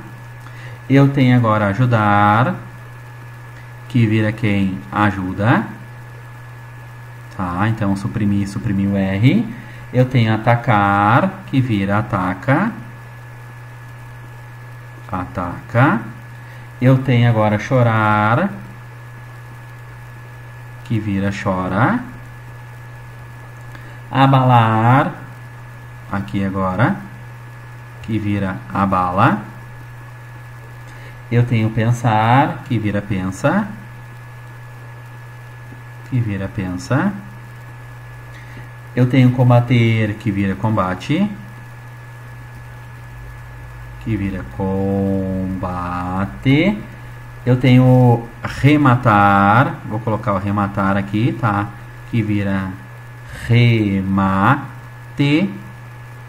Eu tenho agora ajudar, que vira quem? Ajuda, tá? Então, suprimir o R. Eu tenho atacar, que vira ataca, ataca. Eu tenho agora chorar, que vira chora. Abalar, aqui agora, que vira abala. Eu tenho pensar, que vira pensa, que vira pensa. Eu tenho combater, que vira combate, que vira combate. Eu tenho rematar, vou colocar o rematar aqui, tá? Que vira remate,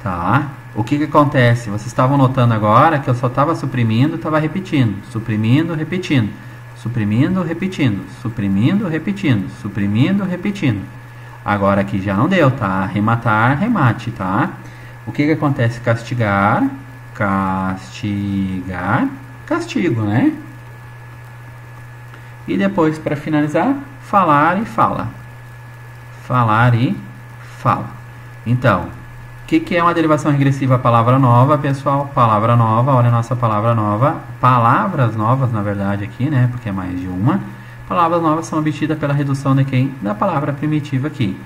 tá? O que acontece? Vocês estavam notando agora que eu só estava suprimindo, estava repetindo, suprimindo, repetindo, suprimindo, repetindo, suprimindo, repetindo, suprimindo, repetindo. Agora aqui já não deu, tá? Rematar, remate, tá? O que acontece? Castigar, castigar, castigo, né? E depois, para finalizar, falar e fala. Falar e fala. Então, o que é uma derivação regressiva? Palavra nova, pessoal. Palavra nova, olha a nossa palavra nova. Palavras novas, na verdade, aqui, né? Porque é mais de uma. Palavras novas são obtidas pela redução de quem? Da palavra primitiva aqui.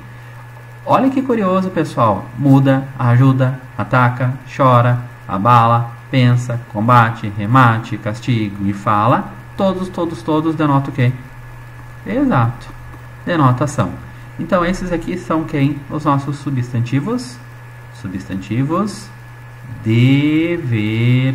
Olha que curioso, pessoal. Muda, ajuda, ataca, chora, abala, pensa, combate, remate, castigo e fala. Todos denotam o quê? Exato. Denotação. Então, esses aqui são quem? Os nossos substantivos. Substantivos deverbais.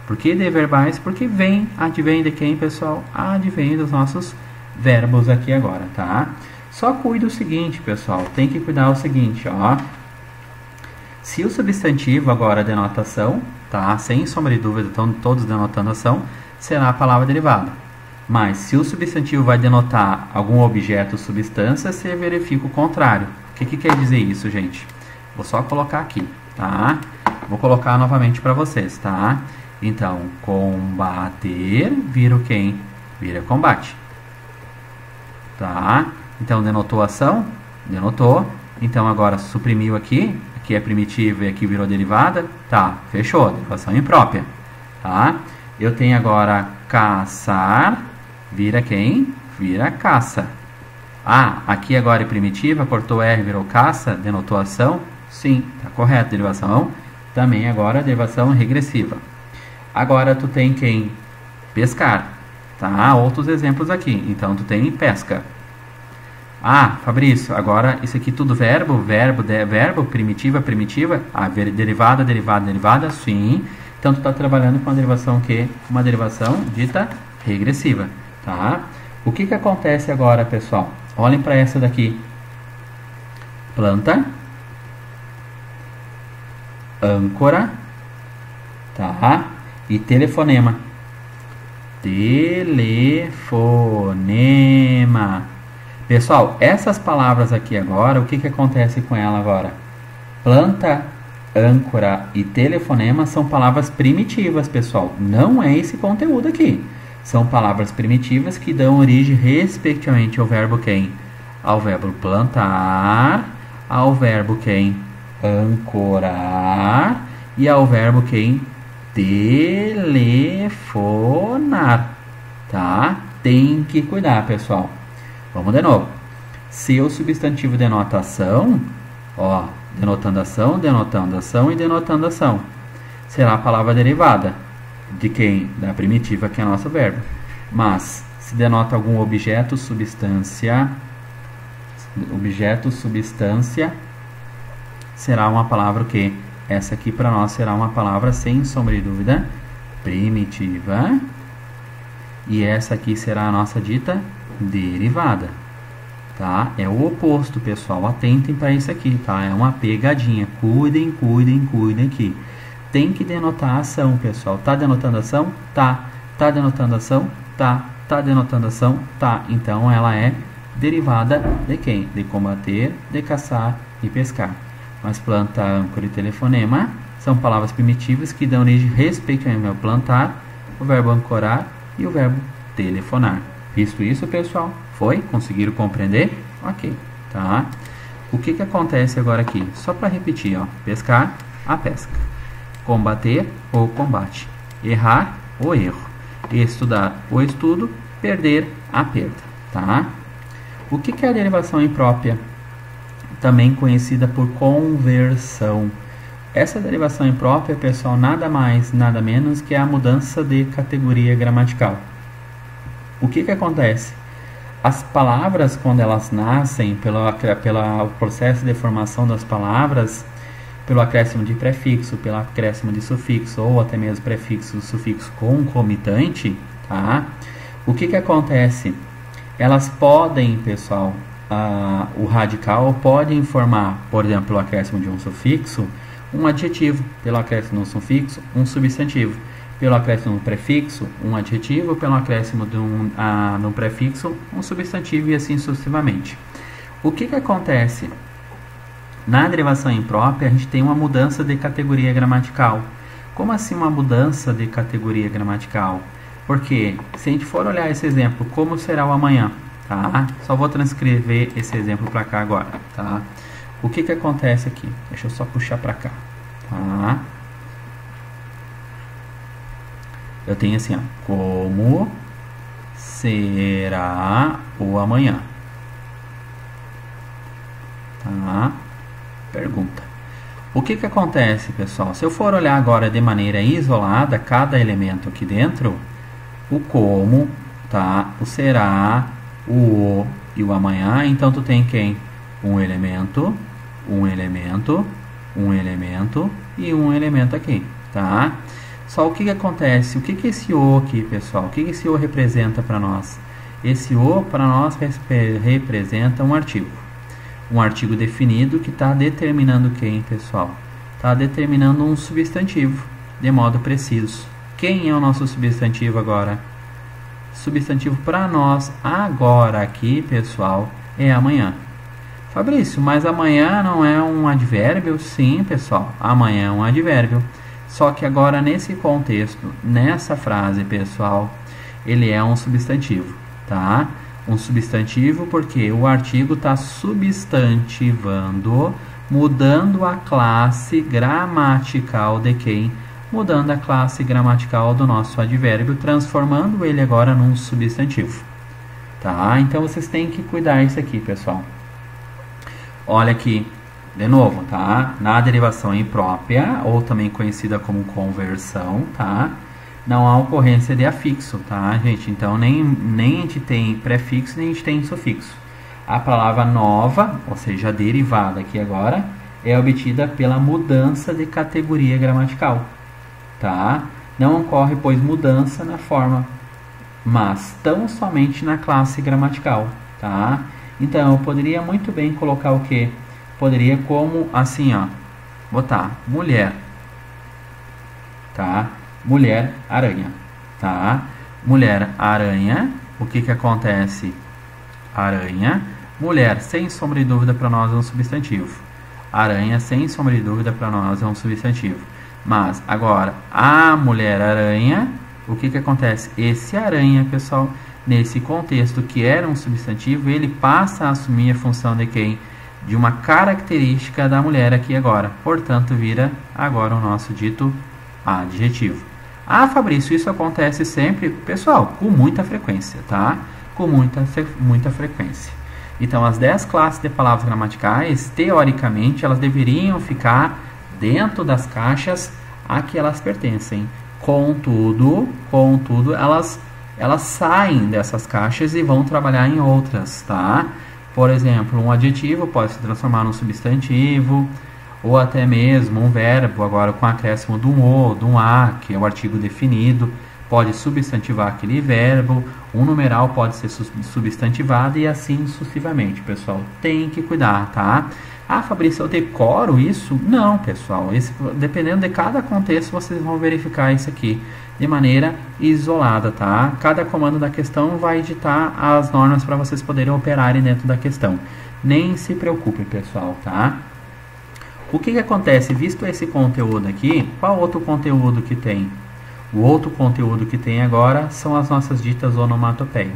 Por que deverbais? Porque advém de quem, pessoal? Advém dos nossos verbos aqui agora, tá? Só cuida o seguinte, pessoal. Tem que cuidar o seguinte, ó. Se o substantivo agora denota ação, tá? Sem sombra de dúvida, estão todos denotando ação, será a palavra derivada. Mas se o substantivo vai denotar algum objeto ou substância, você verifica o contrário. O que quer dizer isso, gente? Vou só colocar aqui, tá? Vou colocar novamente para vocês, tá? Então, combater vira o quem? Vira combate. Tá? Então, denotou ação? Denotou. Então, agora suprimiu aqui. Aqui é primitivo e aqui virou derivada. Tá, fechou. Derivação imprópria. Tá? Eu tenho agora caçar. Vira quem? Vira caça. Ah, aqui agora é primitiva. Cortou R, virou caça. Denotou ação? Sim, tá correto. Derivação. Também agora derivação regressiva. Agora tu tem quem? Pescar, tá? Outros exemplos aqui. Então tu tem pesca. Ah, Fabrício, agora isso aqui tudo verbo, primitiva, derivada, sim. Então tu tá trabalhando com a derivação que? Uma derivação dita regressiva, tá? O que acontece agora, pessoal? Olhem para essa daqui. Planta, âncora, tá? E telefonema. Telefonema. Pessoal, essas palavras aqui agora, o que acontece com ela agora? Planta, âncora e telefonema são palavras primitivas, pessoal. Não é esse conteúdo aqui. São palavras primitivas que dão origem, respectivamente, ao verbo quem? Ao verbo plantar, ao verbo quem? Ancorar e ao verbo quem? Telefonar, tá? tem que cuidar, pessoal. Vamos de novo. Se o substantivo denota ação, ó, denotando ação, denotando ação e denotando ação, será a palavra derivada de quem? Da primitiva, que é nosso verbo. Mas se denota algum objeto, substância, será uma palavra o quê? Essa aqui para nós será uma palavra, sem sombra de dúvida, primitiva. E essa aqui será a nossa dita derivada. Tá? É o oposto, pessoal. Atentem para isso aqui, tá? É uma pegadinha. Cuidem, cuidem, cuidem aqui. Tem que denotar a ação, pessoal. Tá denotando ação? Tá. Tá denotando ação? Tá. Tá denotando ação? Tá. Então ela é derivada de quem? De combater, de caçar e pescar. Mas planta, âncora e telefonema são palavras primitivas que dão origem respectivamente ao plantar, o verbo ancorar e o verbo telefonar. Visto isso, pessoal? Foi? Conseguiram compreender? Ok, tá? O que acontece agora aqui? Só para repetir, ó. Pescar, a pesca. Combater, o combate. Errar, o erro. Estudar, o estudo. Perder, a perda, tá? O que é a derivação imprópria? Também conhecida por conversão. Essa derivação imprópria, pessoal, nada mais, nada menos que a mudança de categoria gramatical. O que acontece? As palavras, quando elas nascem, pelo processo de formação das palavras, pelo acréscimo de prefixo, pelo acréscimo de sufixo, ou até mesmo prefixo, sufixo concomitante, tá? O que acontece? Elas podem, pessoal, o radical pode informar, por exemplo, pelo acréscimo de um sufixo, um adjetivo, pelo acréscimo de um sufixo, um substantivo. Pelo acréscimo de um prefixo, um adjetivo, pelo acréscimo de um prefixo, um substantivo e assim sucessivamente. O que acontece? Na derivação imprópria, a gente tem uma mudança de categoria gramatical. Como assim uma mudança de categoria gramatical? Porque, se a gente for olhar esse exemplo, como será o amanhã? Tá? Só vou transcrever esse exemplo para cá agora. Tá? O que acontece aqui? Deixa eu só puxar para cá. Tá? Eu tenho assim, ó, como será o amanhã? Tá? Pergunta. O que acontece, pessoal? Se eu for olhar agora de maneira isolada, cada elemento aqui dentro, o como, tá? O será, o e o amanhã, então tu tem quem? Um elemento, um elemento, um elemento e um elemento aqui, tá? Só o que acontece? O que esse O aqui, pessoal? O que esse O representa para nós? Esse O para nós representa um artigo. Um artigo definido que está determinando quem, pessoal? Está determinando um substantivo, de modo preciso. Quem é o nosso substantivo agora? Substantivo para nós agora aqui, pessoal, é amanhã. Fabrício, mas amanhã não é um advérbio? Sim, pessoal, amanhã é um advérbio. Só que agora nesse contexto, nessa frase, pessoal, ele é um substantivo, tá? Um substantivo porque o artigo está substantivando, mudando a classe gramatical de quem? Mudando a classe gramatical do nosso advérbio, transformando ele agora num substantivo, tá? Então vocês têm que cuidar disso aqui, pessoal. Olha aqui. De novo, tá? Na derivação imprópria, ou também conhecida como conversão, tá? Não há ocorrência de afixo, tá, gente? Então, nem a gente tem prefixo, nem a gente tem sufixo. A palavra nova, ou seja, a derivada aqui agora, é obtida pela mudança de categoria gramatical, tá? Não ocorre, pois, mudança na forma, mas tão somente na classe gramatical, tá? Então, eu poderia muito bem colocar o quê? Poderia como assim, ó, botar mulher, tá? Mulher aranha, tá? Mulher aranha, o que acontece? Aranha, mulher, sem sombra de dúvida para nós é um substantivo. Aranha, sem sombra de dúvida para nós é um substantivo. Mas agora, a mulher aranha, o que acontece? Esse aranha, pessoal, nesse contexto que era um substantivo, ele passa a assumir a função de quem? De uma característica da mulher aqui agora. Portanto, vira agora o nosso dito adjetivo. Ah, Fabrício, isso acontece sempre? Pessoal, com muita frequência, tá? Com muita frequência. Então, as 10 classes de palavras gramaticais, teoricamente, elas deveriam ficar dentro das caixas a que elas pertencem. Contudo, elas saem dessas caixas e vão trabalhar em outras, tá? Por exemplo, um adjetivo pode se transformar num substantivo, ou até mesmo um verbo, agora com acréscimo de um o, de um a, que é o artigo definido, pode substantivar aquele verbo, um numeral pode ser substantivado e assim sucessivamente, pessoal. Tem que cuidar, tá? Ah, Fabrício, eu decoro isso? Não, pessoal. Dependendo de cada contexto, vocês vão verificar isso aqui de maneira isolada, tá? Cada comando da questão vai editar as normas para vocês poderem operarem dentro da questão. Nem se preocupem, pessoal, tá? O que acontece? Visto esse conteúdo aqui, qual outro conteúdo que tem? O outro conteúdo que tem agora são as nossas ditas onomatopeia.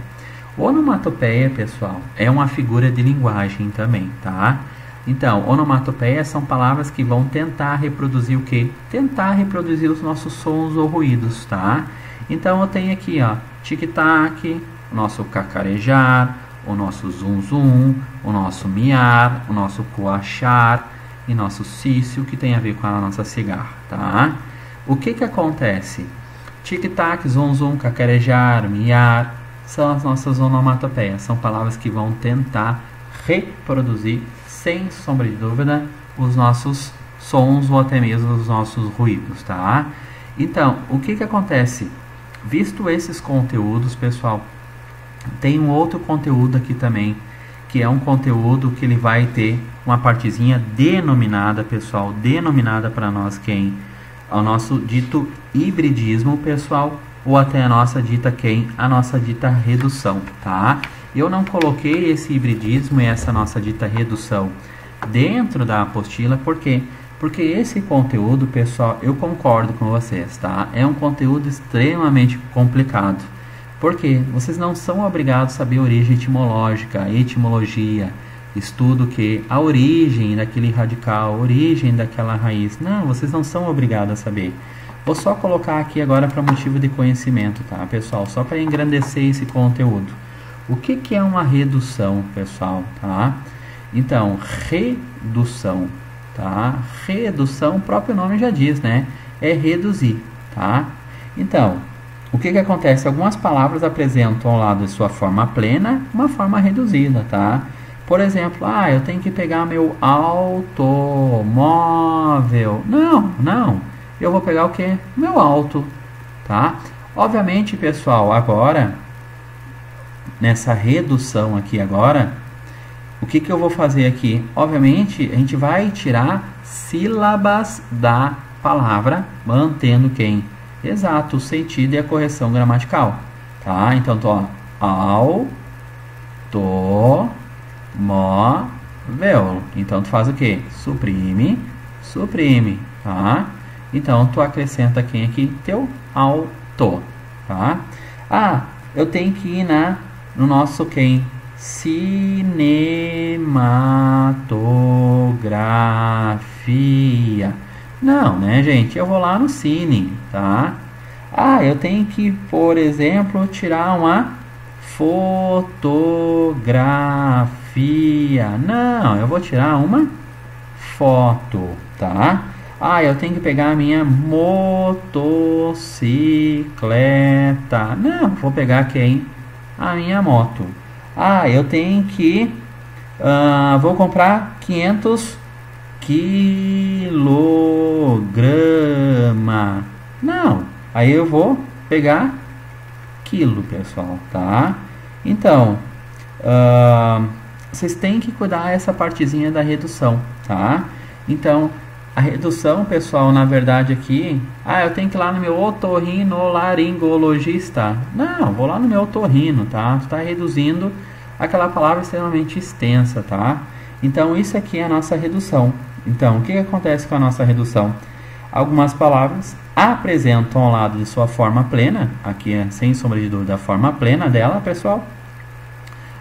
Onomatopeia, pessoal, é uma figura de linguagem também, tá? Então, onomatopeia são palavras que vão tentar reproduzir o quê? Tentar reproduzir os nossos sons ou ruídos, tá? Então, eu tenho aqui, ó, tic-tac, o nosso cacarejar, o nosso zum-zum, o nosso miar, o nosso coachar e nosso cício, que tem a ver com a nossa cigarra, tá? O que acontece? Tic-tac, zum-zum, cacarejar, miar, são as nossas onomatopeias. São palavras que vão tentar reproduzir, sem sombra de dúvida, os nossos sons ou até mesmo os nossos ruídos, tá? Então, o que acontece? Visto esses conteúdos, pessoal, tem um outro conteúdo aqui também, que é um conteúdo que ele vai ter uma partezinha denominada, pessoal, denominada para nós quem? O nosso dito hibridismo, pessoal, ou até a nossa dita quem? A nossa dita redução, tá? Eu não coloquei esse hibridismo e essa nossa dita redução dentro da apostila, por quê? Porque esse conteúdo, pessoal, eu concordo com vocês, tá? É um conteúdo extremamente complicado. Por quê? Vocês não são obrigados a saber a origem etimológica, etimologia, estudo que a origem daquele radical, a origem daquela raiz. Não, vocês não são obrigados a saber. Vou só colocar aqui agora para motivo de conhecimento, tá, pessoal? Só para engrandecer esse conteúdo. O que é uma redução, pessoal, tá? Então, redução, tá? Redução, o próprio nome já diz, né? É reduzir, tá? Então, o que acontece? Algumas palavras apresentam ao lado de sua forma plena, uma forma reduzida, tá? Por exemplo, eu tenho que pegar meu automóvel. Não. Eu vou pegar o quê? Meu auto, tá? Obviamente, pessoal, agora, nessa redução aqui agora, o que eu vou fazer aqui? Obviamente, a gente vai tirar sílabas da palavra, mantendo quem? Exato, o sentido e a correção gramatical, tá? Então, tô, automóvel. Então, tu faz o quê? Suprime, tá? Então, tu acrescenta quem aqui? Teu auto, tá? Eu tenho que ir no nosso quem? Cinematografia. Não, né, gente? Eu vou lá no cine, tá? Eu tenho que, por exemplo, tirar uma fotografia. Não, eu vou tirar uma foto, tá? Eu tenho que pegar a minha motocicleta. Não, vou pegar quem? A minha moto. Eu tenho que... vou comprar 500 quilograma. Não, aí eu vou pegar quilo, pessoal, tá? Então, vocês têm que cuidar essa partezinha da redução, tá? Então, a redução, pessoal, na verdade aqui, eu tenho que ir lá no meu otorrinolaringologista. Não, vou lá no meu otorrino, tá? Está reduzindo aquela palavra extremamente extensa, tá? Então, isso aqui é a nossa redução. Então, o que acontece com a nossa redução? Algumas palavras apresentam ao lado de sua forma plena, aqui é sem sombra de dúvida a forma plena dela, pessoal.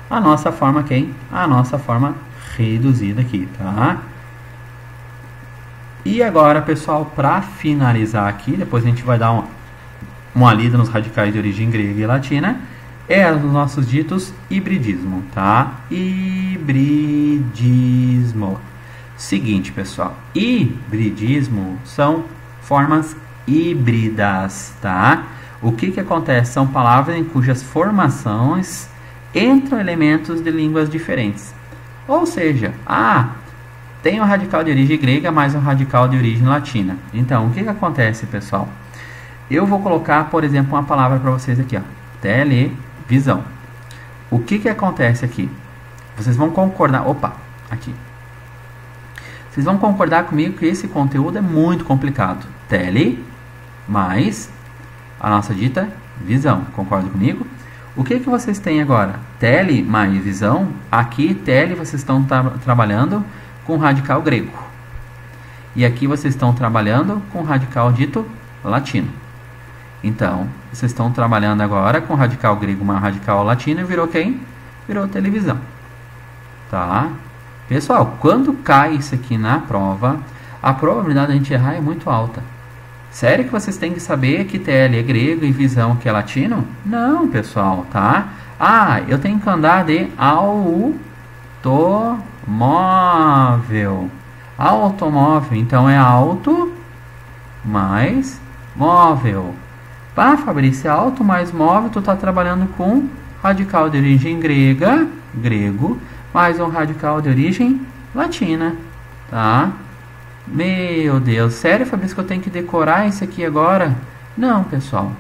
A nossa forma quem? A nossa forma reduzida aqui, tá? E agora, pessoal, para finalizar aqui, depois a gente vai dar uma lida nos radicais de origem grega e latina, é os nossos ditos hibridismo, tá? Hibridismo. Seguinte, pessoal, hibridismo são formas híbridas, tá? O que acontece? São palavras em cujas formações entram elementos de línguas diferentes. Ou seja, tem um radical de origem grega mais um radical de origem latina. Então, o que acontece, pessoal? Eu vou colocar, por exemplo, uma palavra para vocês aqui, ó, televisão. O que acontece aqui? Vocês vão concordar, aqui. Vocês vão concordar comigo que esse conteúdo é muito complicado. Tele mais a nossa dita visão. Concorda comigo? O que vocês têm agora? Tele mais visão. Aqui, tele, vocês estão trabalhando com radical grego. E aqui vocês estão trabalhando com radical dito latino. Então, vocês estão trabalhando agora com radical grego mais radical latino e virou quem? Virou televisão. Tá? Pessoal, quando cai isso aqui na prova, a probabilidade de a gente errar é muito alta. Sério que vocês têm que saber que TL é grego e visão que é latino? Não, pessoal, tá? Eu tenho que andar de automóvel. Automóvel, então é auto mais móvel. Fabrício, auto mais móvel, tu tá trabalhando com radical de origem grega, grego, mais um radical de origem latina, tá? Meu Deus, sério, Fabrício, que eu tenho que decorar isso aqui agora? Não, pessoal.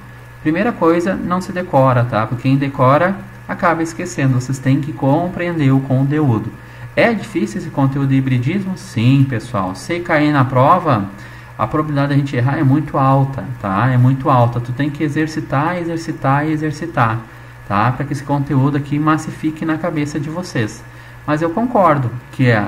Primeira coisa, não se decora, tá? Porque quem decora acaba esquecendo. Vocês têm que compreender o conteúdo. É difícil esse conteúdo de hibridismo? Sim, pessoal. Se cair na prova, a probabilidade de a gente errar é muito alta, tá? É muito alta. Tu tem que exercitar, exercitar e exercitar, tá? Para que esse conteúdo aqui massifique na cabeça de vocês. Mas eu concordo que é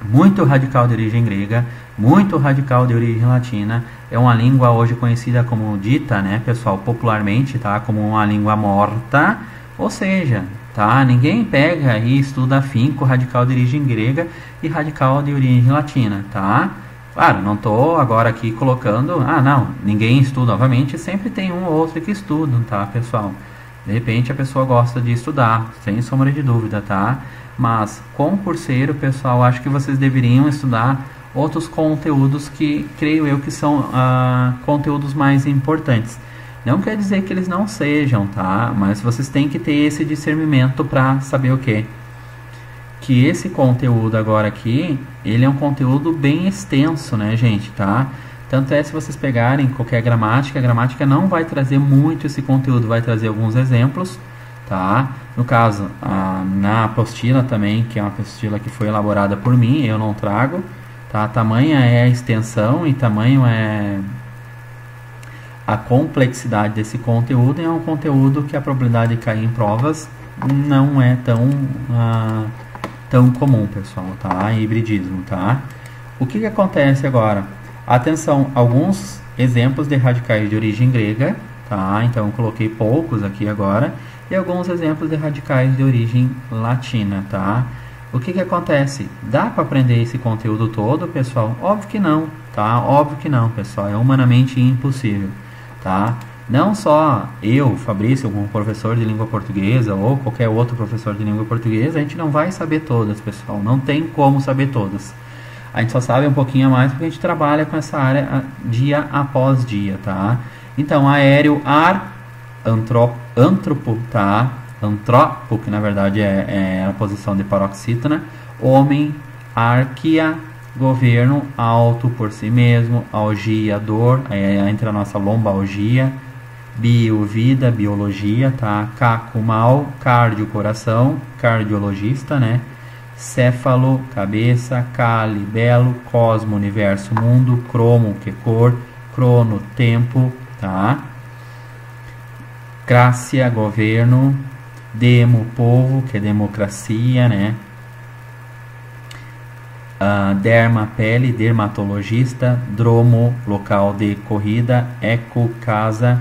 muito radical de origem grega, muito radical de origem latina. É uma língua hoje conhecida como dita, né, pessoal, popularmente, tá, como uma língua morta. Ou seja, tá, ninguém pega e estuda afinco radical de origem grega e radical de origem latina, tá? Claro, não estou agora aqui colocando, não, ninguém estuda, obviamente, sempre tem um ou outro que estuda, tá, pessoal? De repente a pessoa gosta de estudar, sem sombra de dúvida, tá? Mas, concurseiro, pessoal, acho que vocês deveriam estudar outros conteúdos que, creio eu, que são conteúdos mais importantes. Não quer dizer que eles não sejam, tá? Mas vocês têm que ter esse discernimento para saber o quê? Que esse conteúdo agora aqui, ele é um conteúdo bem extenso, né, gente, tá? Tanto é, se vocês pegarem qualquer gramática, a gramática não vai trazer muito esse conteúdo, vai trazer alguns exemplos, tá? No caso, na apostila também, que é uma apostila que foi elaborada por mim, eu não trago, tá? Tamanha é a extensão e tamanho é a complexidade desse conteúdo. É um conteúdo que a probabilidade de cair em provas não é tão comum, pessoal, tá? Hibridismo, tá? O que acontece agora? Atenção, alguns exemplos de radicais de origem grega, tá? Então, eu coloquei poucos aqui agora. E alguns exemplos de radicais de origem latina, tá? O que acontece? Dá para aprender esse conteúdo todo, pessoal? Óbvio que não, tá? Óbvio que não, pessoal. É humanamente impossível, tá? Não só eu, Fabrício, como professor de língua portuguesa, ou qualquer outro professor de língua portuguesa, a gente não vai saber todas, pessoal. Não tem como saber todas. A gente só sabe um pouquinho a mais porque a gente trabalha com essa área dia após dia, tá? Então, aéreo, ar, antropo, tá? Antropo, que na verdade é a posição de paroxítona. Homem, arquia, governo, alto por si mesmo, algia, dor, entra a nossa lombalgia. Bio, vida, biologia, tá? Caco, mal, cardio, coração, cardiologista, né? Céfalo, cabeça, cali, belo, cosmo, universo, mundo, cromo, que cor, crono, tempo, tá? Crácia, governo, demo, povo, que é democracia, né? Derma, pele, dermatologista, dromo, local de corrida, eco, casa,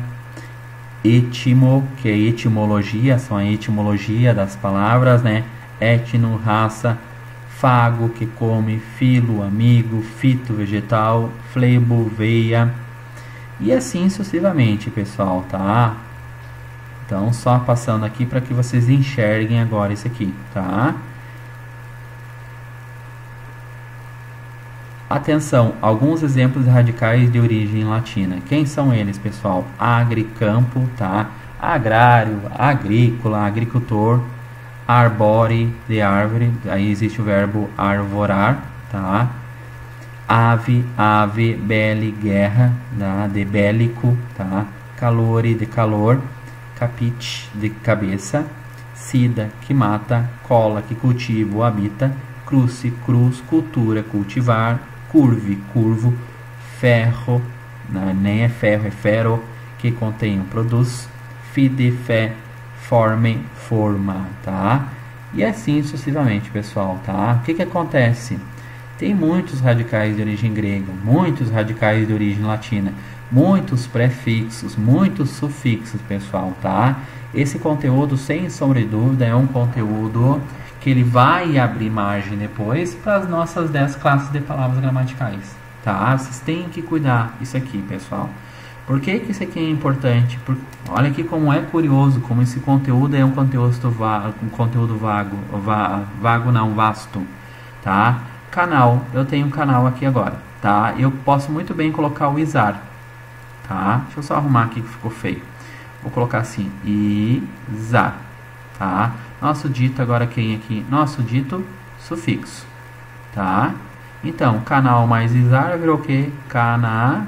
etimo, que é etimologia, são a etimologia das palavras, né? Etno, raça, fago, que come, filo, amigo, fito, vegetal, flebo, veia, E assim sucessivamente, pessoal, tá? Então, só passando aqui para que vocês enxerguem agora isso aqui, tá? Atenção, alguns exemplos de radicais de origem latina. Quem são eles, pessoal? Agri, campo, tá? Agrário, agrícola, agricultor. Arbore, de árvore. Aí existe o verbo arvorar, tá? Ave, ave, belli, guerra, tá? De bélico, tá? Calore, de calor. Capite, de cabeça. Sida, que mata. Cola, que cultiva ou habita. Cruce, cruz. Cultura, cultivar. Curve, curvo. Ferro, nem é ferro, é ferro, que contém ou produz. Fide, fé. Forme, forma, tá? E assim sucessivamente, pessoal, tá? O que que acontece? Tem muitos radicais de origem grega, muitos radicais de origem latina, muitos prefixos, muitos sufixos, pessoal, tá? Esse conteúdo, sem sombra de dúvida, é um conteúdo que ele vai abrir margem depois para as nossas 10 classes de palavras gramaticais, tá? Vocês têm que cuidar isso aqui, pessoal. Por que que isso aqui é importante? Olha aqui como é curioso, como esse conteúdo é um conteúdo vasto, tá? Canal, eu tenho um canal aqui agora, tá? Eu posso muito bem colocar o izar, tá? Deixa eu só arrumar aqui que ficou feio. Vou colocar assim, izar, tá? Nosso dito agora quem aqui? Nosso dito sufixo, tá? Então, canal mais izar virou o quê? Canalizar.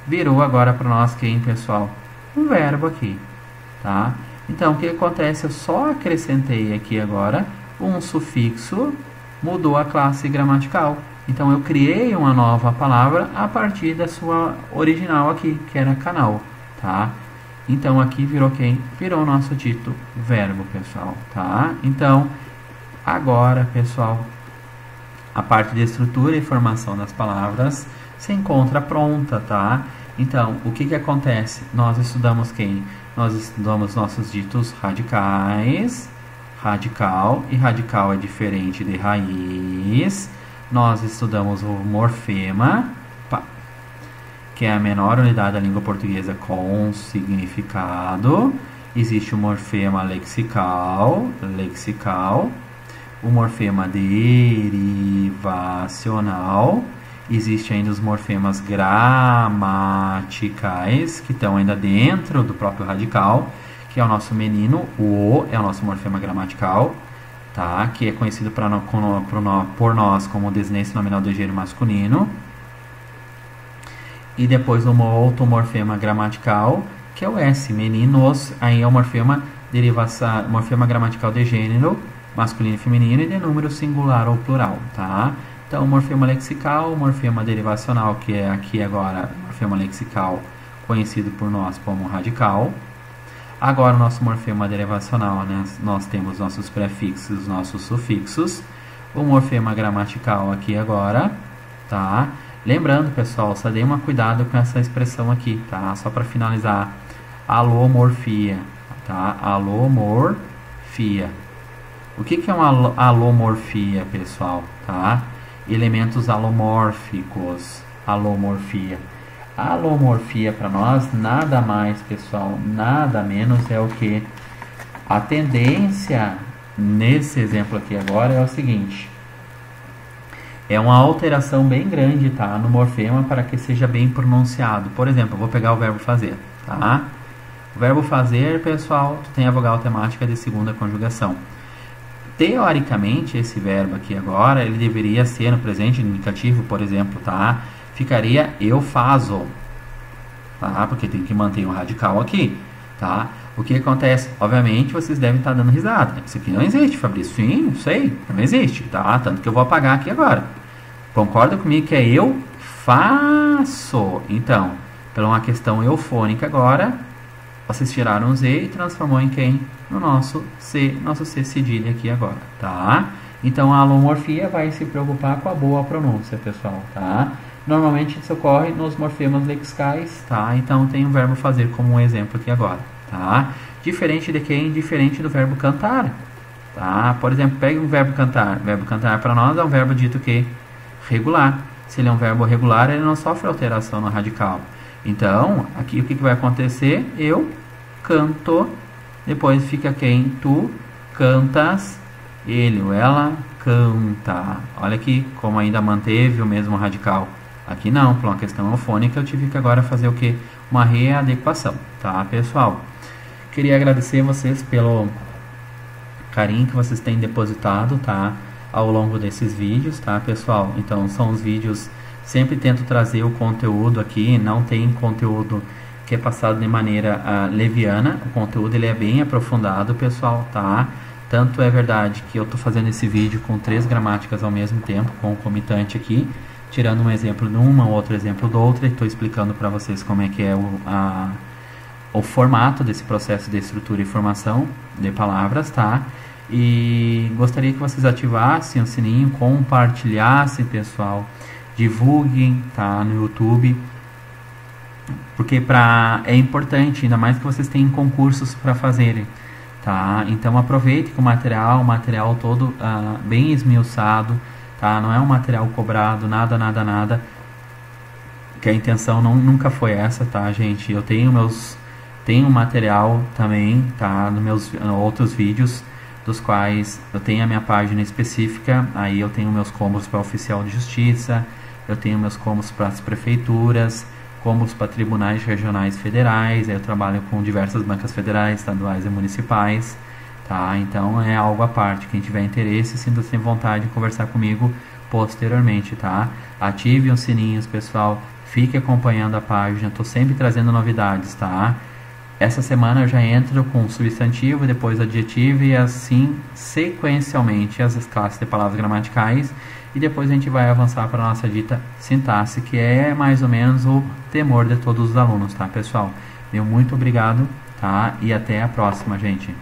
Virou agora para nós quem, pessoal? Um verbo aqui, tá? Então, o que acontece? Eu só acrescentei aqui agora um sufixo, mudou a classe gramatical. Então, eu criei uma nova palavra a partir da sua original aqui, que era canal, tá? Então, aqui virou quem? Virou o nosso dito verbo, pessoal, tá? Então, agora, pessoal, a parte de estrutura e formação das palavras se encontra pronta, tá? Então, o que que acontece? Nós estudamos quem? Nós estudamos nossos ditos radicais, radical, e radical é diferente de raiz. Nós estudamos o morfema, que é a menor unidade da língua portuguesa com significado. Existe o morfema lexical, o morfema derivacional. Existe ainda os morfemas gramaticais, que estão ainda dentro do próprio radical, que é o nosso menino. O O é o nosso morfema gramatical, tá? Que é conhecido por nós como desinência nominal do gênero masculino. E depois um outro morfema gramatical, que é o S, meninos. Aí é o morfema gramatical de gênero masculino e feminino e de número singular ou plural, tá? Então, o morfema lexical, o morfema derivacional, que é aqui agora o morfema lexical, conhecido por nós como radical. Agora, o nosso morfema derivacional, né? Nós temos nossos prefixos, nossos sufixos. O morfema gramatical aqui agora, tá? Lembrando, pessoal, só dê uma cuidado com essa expressão aqui, tá? Só para finalizar, alomorfia, tá? Alomorfia. O que é uma alomorfia, pessoal, tá? Elementos alomórficos, alomorfia. Alomorfia para nós nada mais, pessoal, nada menos é o que? A tendência nesse exemplo aqui agora é o seguinte: é uma alteração bem grande, tá, no morfema para que seja bem pronunciado. Por exemplo, eu vou pegar o verbo fazer, tá? O verbo fazer, pessoal, tem a vogal temática de segunda conjugação. Teoricamente, esse verbo aqui agora, ele deveria ser no presente indicativo, por exemplo, tá? Ficaria eu faço, tá? Porque tem que manter o radical aqui, tá? O que acontece? Obviamente, vocês devem estar dando risada. Isso aqui não existe, Fabrício. Sim, eu sei, não existe, tá? Tanto que eu vou apagar aqui agora. Concorda comigo que é eu faço? Então, pela uma questão eufônica agora, vocês tiraram o Z e transformou em quem? No nosso C cedilha aqui agora, tá? Então, a alomorfia vai se preocupar com a boa pronúncia, pessoal, tá? Normalmente, isso ocorre nos morfemas lexicais, tá? Então, tem o verbo fazer como um exemplo aqui agora, tá? Diferente de quem? Diferente do verbo cantar, tá? Por exemplo, pegue um verbo cantar. O verbo cantar para nós é um verbo dito que regular. Se ele é um verbo regular, ele não sofre alteração no radical. Então, aqui o que vai acontecer? Eu canto, depois fica quem? Tu cantas, ele ou ela canta. Olha aqui como ainda manteve o mesmo radical. Aqui não, por uma questão eufônica, eu tive que agora fazer o que? Uma readequação, tá, pessoal? Queria agradecer vocês pelo carinho que vocês têm depositado, tá, ao longo desses vídeos, tá, pessoal? Então, são os vídeos, sempre tento trazer o conteúdo aqui, não tem conteúdo que é passado de maneira leviana, o conteúdo ele é bem aprofundado, pessoal, tá? Tanto é verdade que eu tô fazendo esse vídeo com 3 gramáticas ao mesmo tempo, concomitante aqui, tirando um exemplo de uma, outro exemplo de outra, e estou explicando para vocês como é que é o formato desse processo de estrutura e formação de palavras, tá? E gostaria que vocês ativassem o sininho, compartilhassem, pessoal, divulguem, tá, no YouTube, porque é importante, ainda mais que vocês têm concursos para fazerem, tá? Então aproveite que o material todo bem esmiuçado, tá? Não é um material cobrado, nada, que a intenção nunca foi essa, tá, gente? Eu tenho material também, tá, nos meus outros vídeos, dos quais eu tenho a minha página específica, aí eu tenho meus combos para oficial de justiça, eu tenho meus combos para as prefeituras, combos para tribunais regionais federais, aí eu trabalho com diversas bancas federais, estaduais e municipais, tá? Então é algo à parte. Quem tiver interesse, sinta-se em vontade de conversar comigo posteriormente, tá? Ative os sininhos, pessoal, fique acompanhando a página, estou sempre trazendo novidades, tá? Essa semana eu já entro com substantivo, depois adjetivo e assim sequencialmente as classes de palavras gramaticais, e depois a gente vai avançar para a nossa dita sintaxe, que é mais ou menos o temor de todos os alunos, tá, pessoal? Meu muito obrigado, tá? E até a próxima, gente.